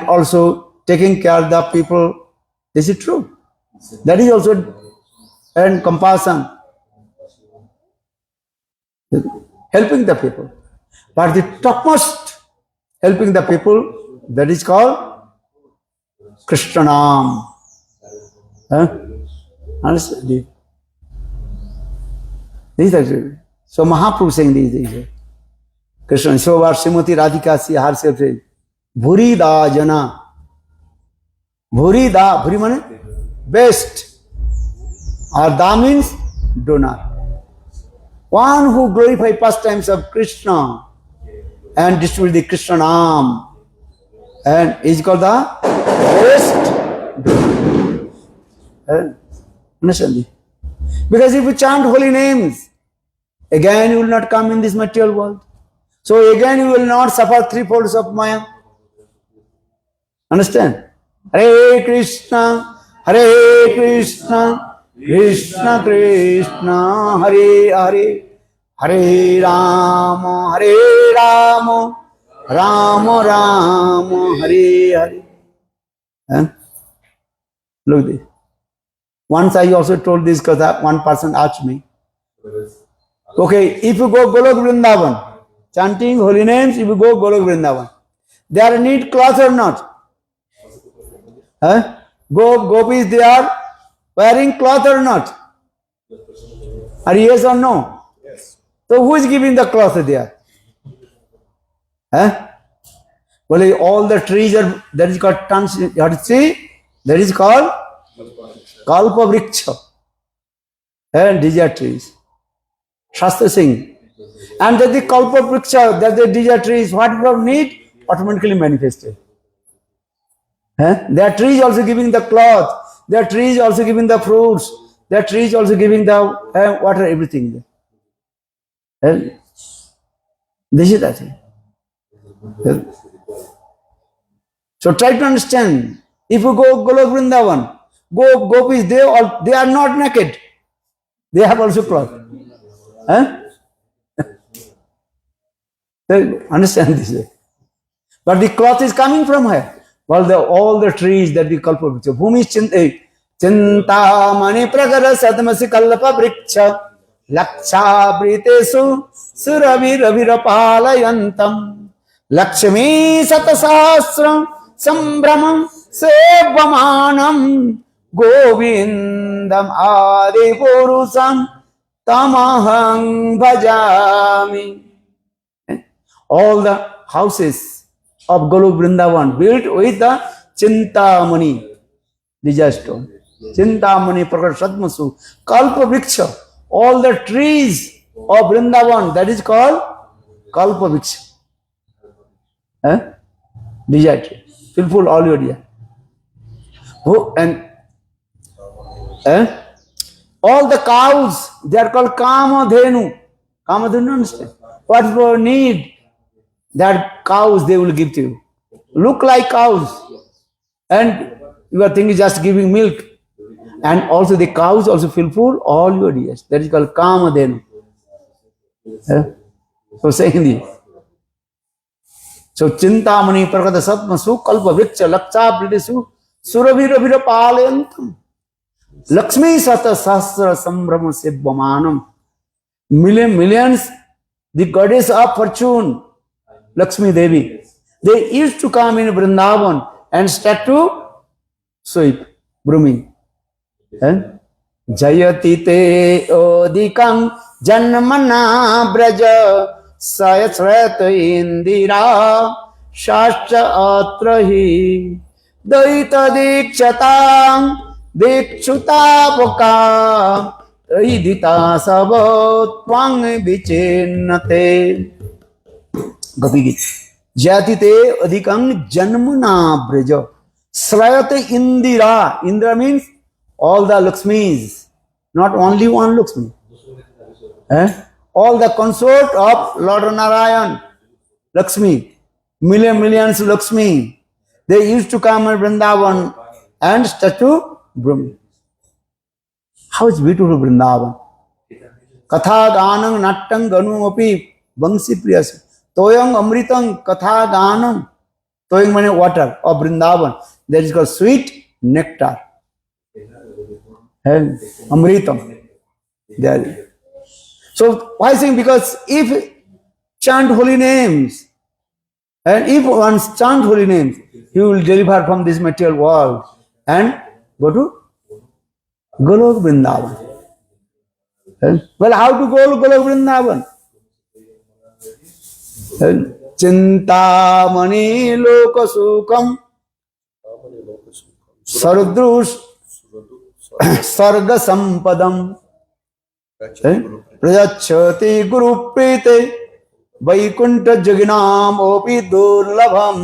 also taking care of the people. This is true. That is also and compassion, helping the people. But the topmost helping the people, that is called Krishnanam. Understand? These are so Mahaprabhu saying these. Krishna. So what Srimati Radhika she herself says, Bhuri da jana. Bhuri da, bhuri means best. Or da means donor. One who glorify pastimes of Krishna and distribute the Krishna Nam and is called the best donor. Understand? Because if you chant holy names, again you will not come in this material world. So again you will not suffer three folds of Maya. Understand? Hare Krishna, Krishna Krishna, Hare Hare, Hare Rama, Rama Rama, Hare Hare. Look this. Once I also told this because one person asked me, okay, if you go Golok Vrindavan, chanting holy names, if you go Golok Vrindavan, there need cloth or not? Gopis, they are wearing cloth or not? Are yes or no? Yes. So who is giving the cloth there? Well, all the trees are, that is called tons, you have to see, that is called Kalpa Vriksha and desert trees. Shastra Singh. And that the Kalpa Vriksha, that the desert trees, what you need, automatically manifested. Their trees also giving the cloth, their trees also giving the fruits, their trees also giving the water, everything. This is the thing. So try to understand. If you go Golok Vrindavan, Gopis, they are not naked. They have also cloth. Understand this way. But the cloth is coming from where? Well, all the trees that we kalpa vriksha. Bhumi chinta mani pragara sadmasi kalpa vriksha laksha britesu suravira palayantam lakshmi satasahasram sambramam sevamanam govindam adi purusam tamahang bhajami. All the houses of Golok Vrindavan built with the Chintamani, Dijaya stone. Chintamani Prakar Sadmasu, Kalpa Vriksha. All the trees of Vrindavan, that is called Kalpa Vriksha. Dijaya tree. Fulfill all your desire. And all the cows, they are called Kamadhenu. Kamadhenu, understand? What you need, that cows they will give to you. Look like cows. And you are thinking just giving milk. And also the cows also fulfill all your desires. That is called Kamadhenu. So saying this. So Chintamani Prakata Satmasu Kalpa Vriksha Laksha Britisu Suravira Palayantam Lakshmi Sata Sahasra Sambrama Sibbamanam. Millions, the goddess of fortune, Lakshmi Devi, they used to come in Vrindavan and start to sweep, brooming. Jayati te odikam janmana braja sayasrata indira shastra atrahi daita dikchatam dikshutapokam idita sabot twang vichinnate. Gopi Gita. Jatite adhikang janmana breja. Srayate Indira. Indra means all the Lakshmis, not only one Lakshmi. All the consort of Lord Narayan, Lakshmi, millions Lakshmi. They used to come at Vrindavan and statue Brahma. How is beautiful Vrindavan? Katha ganam nattang ganu api bangsi priyas. Toyang amritang katha ganam. Toyang means water of Vrindavan. That is called sweet nectar. Amritam. There. So why saying? Because if chant holy names, and if one chant holy names, he will deliver from this material world and go to Golok Vrindavan. Well, how to go to Golok Vrindavan? Chintamani lokasukam Sardrush Sarga Sampadam Prajachati Guru Prete Vaikunta Jaginam Opi Durlabham.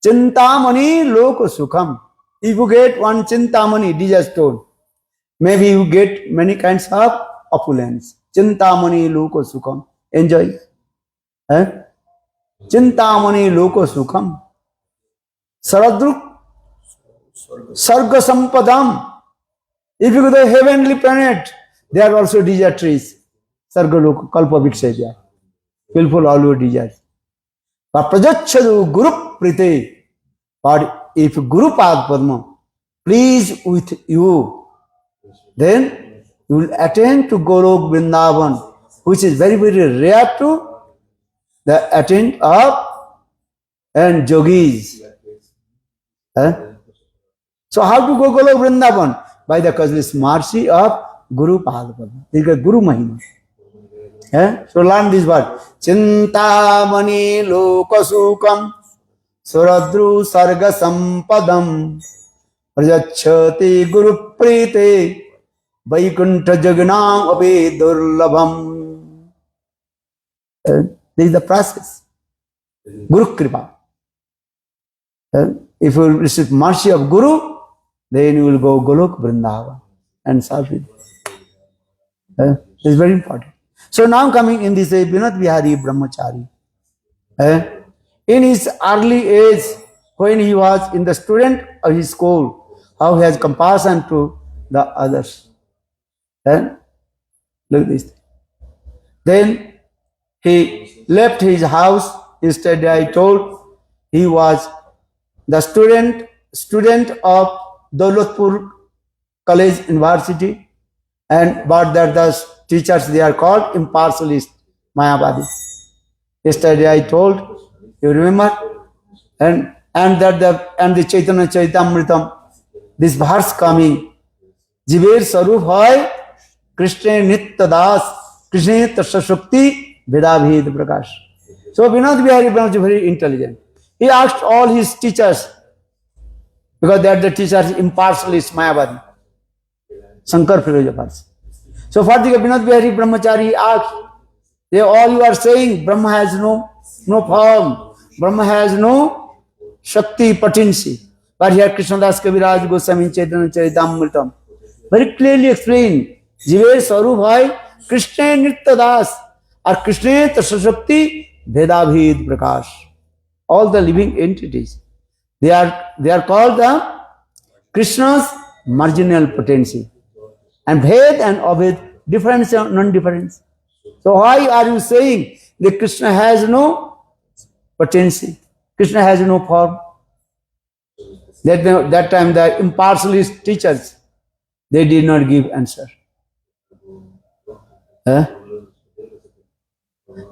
Chintamani Lokasukham. If you get one Chintamani, DJ stone, maybe you get many kinds of opulence. Chintamani Lokasukham. Enjoy. Chintamani Lokasukham. Saradruk Sarga Sampadam. If you go to the heavenly planet, there are also desert trees. Sargalok, Kalpa Vikshaya. Willful all your desires. But Prajachadu Guru Prite. But if Guru Pad Padma please with you, then you will attain to Golok Vrindavan, which is very, very rare to the attain of and yogis. So how to go Golok Vrindavan? By the causeless mercy of Guru Padma. This is Guru Mahima. So learn this word. Chintamani lokasukam suradru sarga sampadam prajachati guru prite vaikunta jaganam api durlabham. This is the process. Guru Kripa. If you receive mercy of Guru, then you will go Golok Vrindavan and serve it. It is very important. So now coming in this Binod Bihari Brahmachari. In his early age, when he was in the student of his school, how he has compassion to the others. Look at this. Then he left his house. Instead, I told he was the student of Daulatpur College University, and but that the teachers they are called impartialist, Mayavadi. Yesterday I told, you remember, and the Chaitanya Charitamritam, this verse coming, Jiver Sarup hoy Krishna Nitya Das Krishna Tasya Shakti Vedabhed Prakash. So Binod Bihari Brahma is very intelligent. He asked all his teachers, because they are the teachers impartialist Mayavadi, Shankar philosophers. So for the Binod Bihari Brahmachari asked, they all you are saying Brahma has no form, Brahma has no Shakti, potency. But here Krishnadas Kaviraj Goswami Chaitanya Charitamritam very clearly explained, Jiver Sarup hoy Krishna Nitya Das or Krishna Tasya Shakti Vedabhed Prakash. All the living entities, they are called the Krishna's marginal potency. And Bhed and Abhed, difference and non-difference. So why are you saying that Krishna has no potency? Krishna has no form. That time the impartialist teachers, they did not give answer.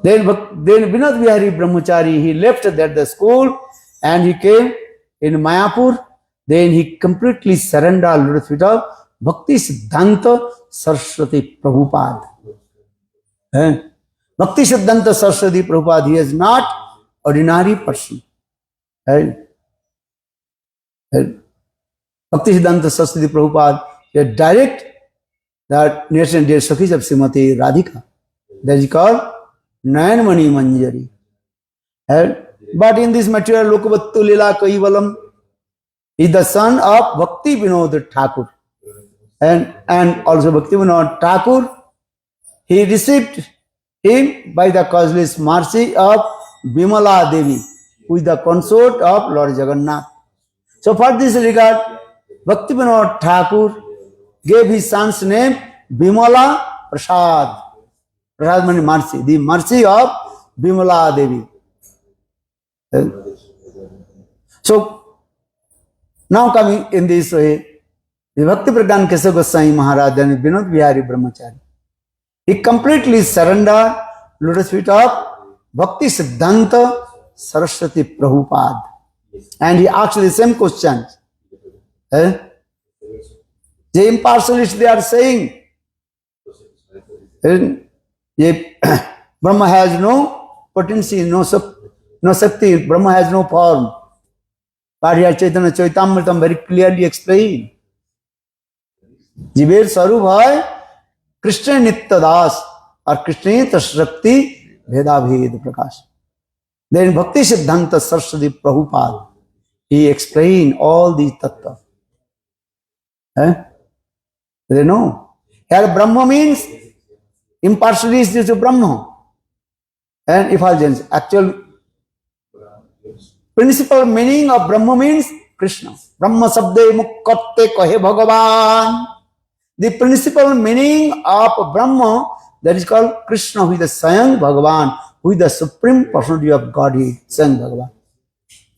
Then Binod Bihari Brahmachari, he left the school and he came in Mayapur. Then he completely surrendered to the feet of Bhakti Siddhanta Saraswati Prabhupada. Bhakti Siddhanta Saraswati Prabhupada, he is not ordinary person. Bhakti Siddhanta Saraswati Prabhupada, he direct that nation dear Sakhis of Srimati Radhika. That is called Nayanmani Manjari. But in this material Lokavattu Lila Kaivalam, he is the son of Bhakti Vinod Thakur. And also Bhakti Vinod Thakur, he received him by the causeless mercy of Bimala Devi, who is the consort of Lord Jagannath. So for this regard, Bhakti Vinod Thakur gave his son's name Bimala Prasad. Prasad means mercy, the mercy of Bimala Devi. So now coming in this way, the Bhakti Pradhan Kesava Goswami Maharaj and Vinod Vihari Brahmachari, he completely surrendered lotus feet of Bhakti Siddhanta Saraswati Prabhupada. And he asked the same questions. The impartialists, they are saying, Brahma has no potency, no Shakti, Brahma has no form. But here Chaitanya Chaitamritam very clearly explained. Jiver Sarup hai Krishna Nitya Das or Krishna Shakti Veda Bhed Prakash. Then Bhakti Siddhanta Saraswati Prabhupada, he explained all these tattva. They know. Here Brahma means impartiality is due to Brahma and effulgence. Actual principal meaning of Brahma means Krishna. Brahma sabde mukkatte kahe Bhagavan. The principal meaning of Brahma, that is called Krishna, who is the Swayam Bhagavan, who is the supreme personality of Godhead, Swayam Bhagavan.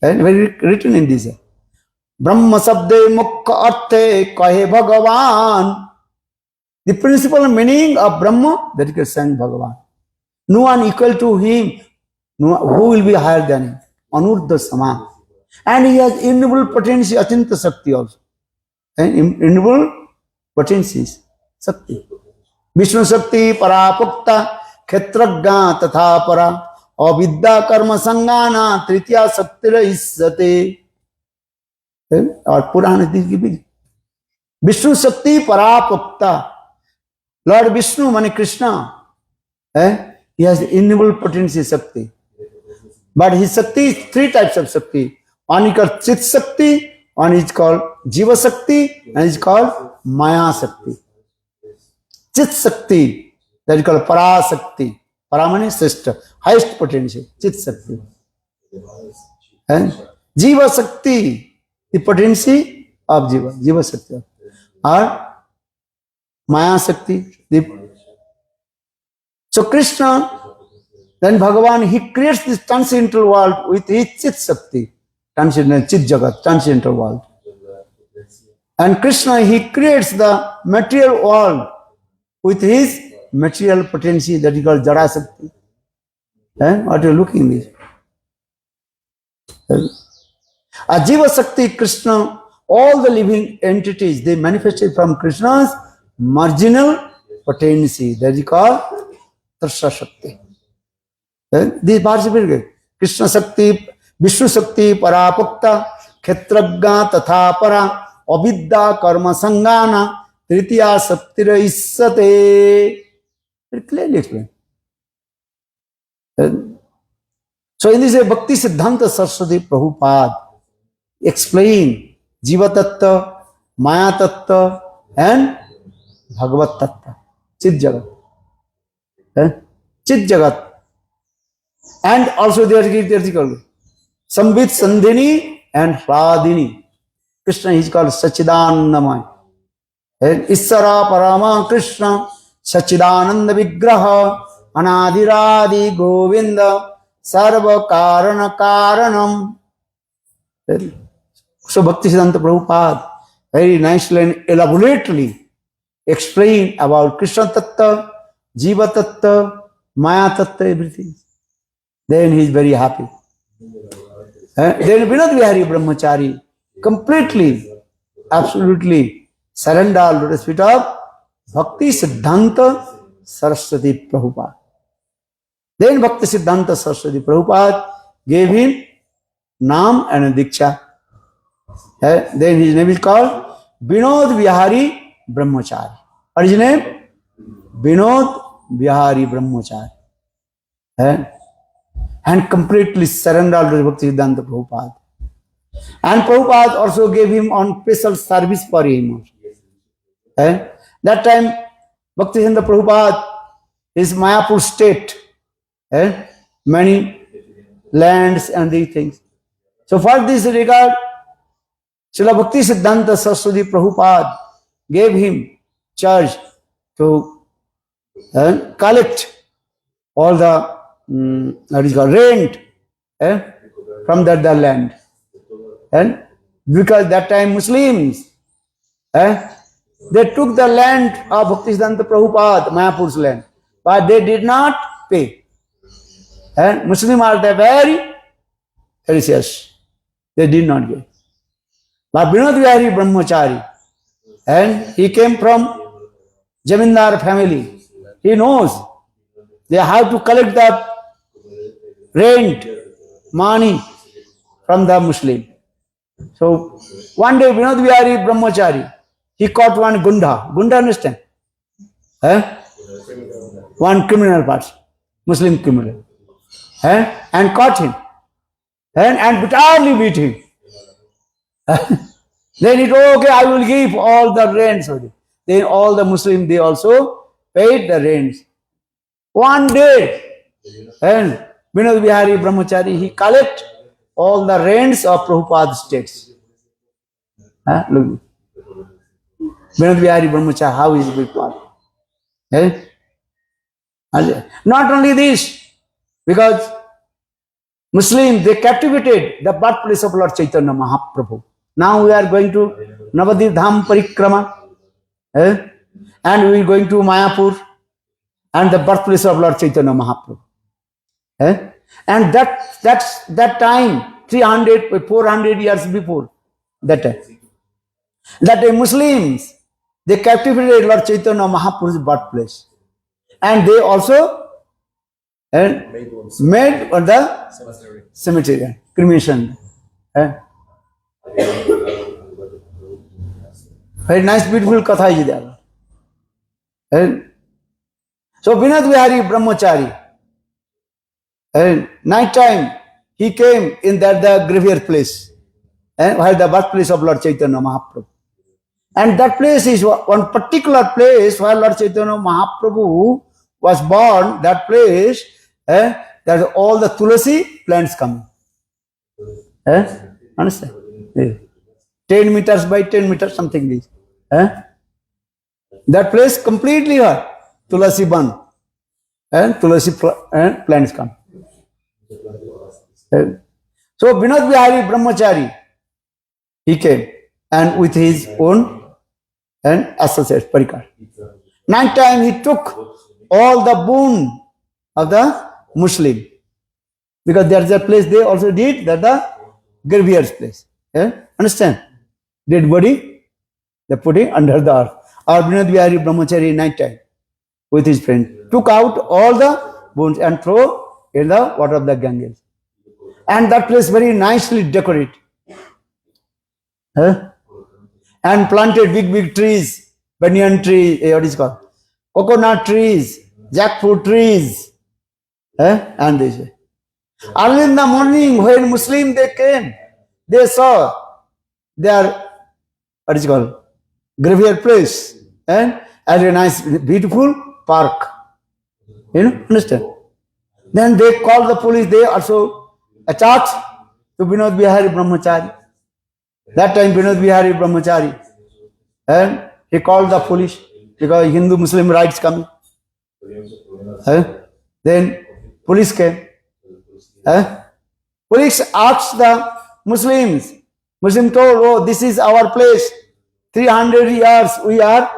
And very written in this. Brahma sabde mukkatte kahe Bhagavan. The principal meaning of Brahma, that is called Swayam Bhagavan. No one equal to him. No, who will be higher than him? Anurdha Sama. And he has innumerable potency, Achinta Shakti also. And innumerable potencies, Shakti. Vishnu Shakti, Parapukta, Khetragga, Tatha Para, Avidya Karma Sangana, Tritiya Shaktira Issate. Or Purana is giving. Vishnu Shakti, Parapukta. Lord Vishnu, Mani Krishna. He has innumerable potency, Shakti. But his Shakti is three types of Shakti. One is called Chit Shakti, one is called Jiva Shakti, and is called Maya Shakti. Chit Shakti, that is called Para Shakti. Para means sister, highest potency, Chit Shakti. And Jiva Shakti, the potency of Jiva, Jiva Shakti. Or Maya Shakti. So Krishna, then Bhagavan, he creates this transcendental world with his Chit Shakti, transcendental Chit Jagat, transcendental world. And Krishna, he creates the material world with his material potency, that is called Jada Shakti. What are you looking at this? A Jiva Shakti, Krishna, all the living entities, they manifested from Krishna's marginal potency, that is called Trasya Shakti. These parts are very good. Krishna Shakti, Vishnu Shakti, Parapukta, Khetragga, Tatha Para, Avidya Karma Sangana, Tritiya Shaktira Issate. Very clearly explained. So in this way, Bhakti Siddhanta Saraswati Prabhupada explain Jiva Tattva, Maya Tattva, and Bhagavat Tattva. Chit Jagat. Chit Jagat. And also there is called Sambit Sandhini and Hladini. Krishna is called Sachidanandamaya. Issara Parama Krishna Sachidananda Vigraha Anadiradi Govinda Sarva Karana Karanam. So Bhakti Siddhanta Prabhupada very nicely and elaborately explain about Krishna Tattva, Jiva Tattva, Maya Tattva, everything. Then he is very happy. Then Vinod Vihari Brahmachari completely, absolutely surrender lotus feet of Bhakti Siddhanta Saraswati Prabhupada. Then Bhakti Siddhanta Saraswati Prabhupada gave him Nam and Diksha. Then his name is called Vinod Vihari Brahmachari. What is his name? Vinod Vihari Brahmachari. and completely surrendered to Bhaktisiddhanta Prabhupada. And Prabhupada also gave him on special service for him. That time, Bhaktisiddhanta Prabhupada is Mayapur state, many lands and these things. So for this regard, Srila Bhaktisiddhanta Saraswati Prabhupada gave him charge to collect all the rent from the land. And because that time Muslims, they took the land of Bhaktisiddhanta Prabhupada, Mayapur's land, but they did not pay. And Muslims are very precious. They did not give. But Vinod Vihari Brahmachari, and he came from Jamindar family. He knows they have to collect the rent, money from the Muslim. So one day Vinod Vihari Brahmachari, he caught one Gunda. Gunda, understand? One criminal person, Muslim criminal. And caught him. And brutally beat him. Then he told, okay, I will give all the rents. Then all the Muslims, they also paid the rents. One day, and Vinod Vihari Brahmachari, he collect all the rents of Prabhupada's states. Look, Vinod Vihari Brahmachari, how is big part? Not only this, because Muslims, they captivated the birthplace of Lord Chaitanya Mahaprabhu. Now we are going to Navadip Dham Parikrama, and we are going to Mayapur and the birthplace of Lord Chaitanya Mahaprabhu. And that time, 300, 400 years before that time Muslims, they captivated Lord Chaitanya Mahaprabhu's birthplace. And they also made the cemetery, cremation. Very nice, beautiful katha is there. So Vinod Vihari Brahmachari, night time, he came in the graveyard place, where the birthplace of Lord Chaitanya Mahaprabhu. And that place is one particular place where Lord Chaitanya Mahaprabhu was born. That place, there's all the tulasi plants coming. Understand? 10 meters by 10 meters, something this. That place completely tulasi ban, and tulasi plants come. So Vinod Vihari Brahmachari, he came, and with his own and associate Parikar. Night time he took all the boon of the Muslim, because there's a place they also did, that the graveyard's place. Understand? Dead body, they put it under the earth. Or Vinod Vihari Brahmachari night time with his friend took out all the bones and throw in the water of the Ganges. And that place very nicely decorated. And planted big trees, banyan tree, what is called? Coconut trees, jackfruit trees. And they say. Early in the morning, when Muslim they came, they saw their, what is called, graveyard place, and a nice, beautiful park. Understand? Then they called the police, they also attacked to Vinod Vihari Brahmachari. That time Vinod Vihari Brahmachari, and he called the police, because Hindu-Muslim rights coming. Then police came. Police asked the Muslims. Muslim told, oh, this is our place. 300 years we are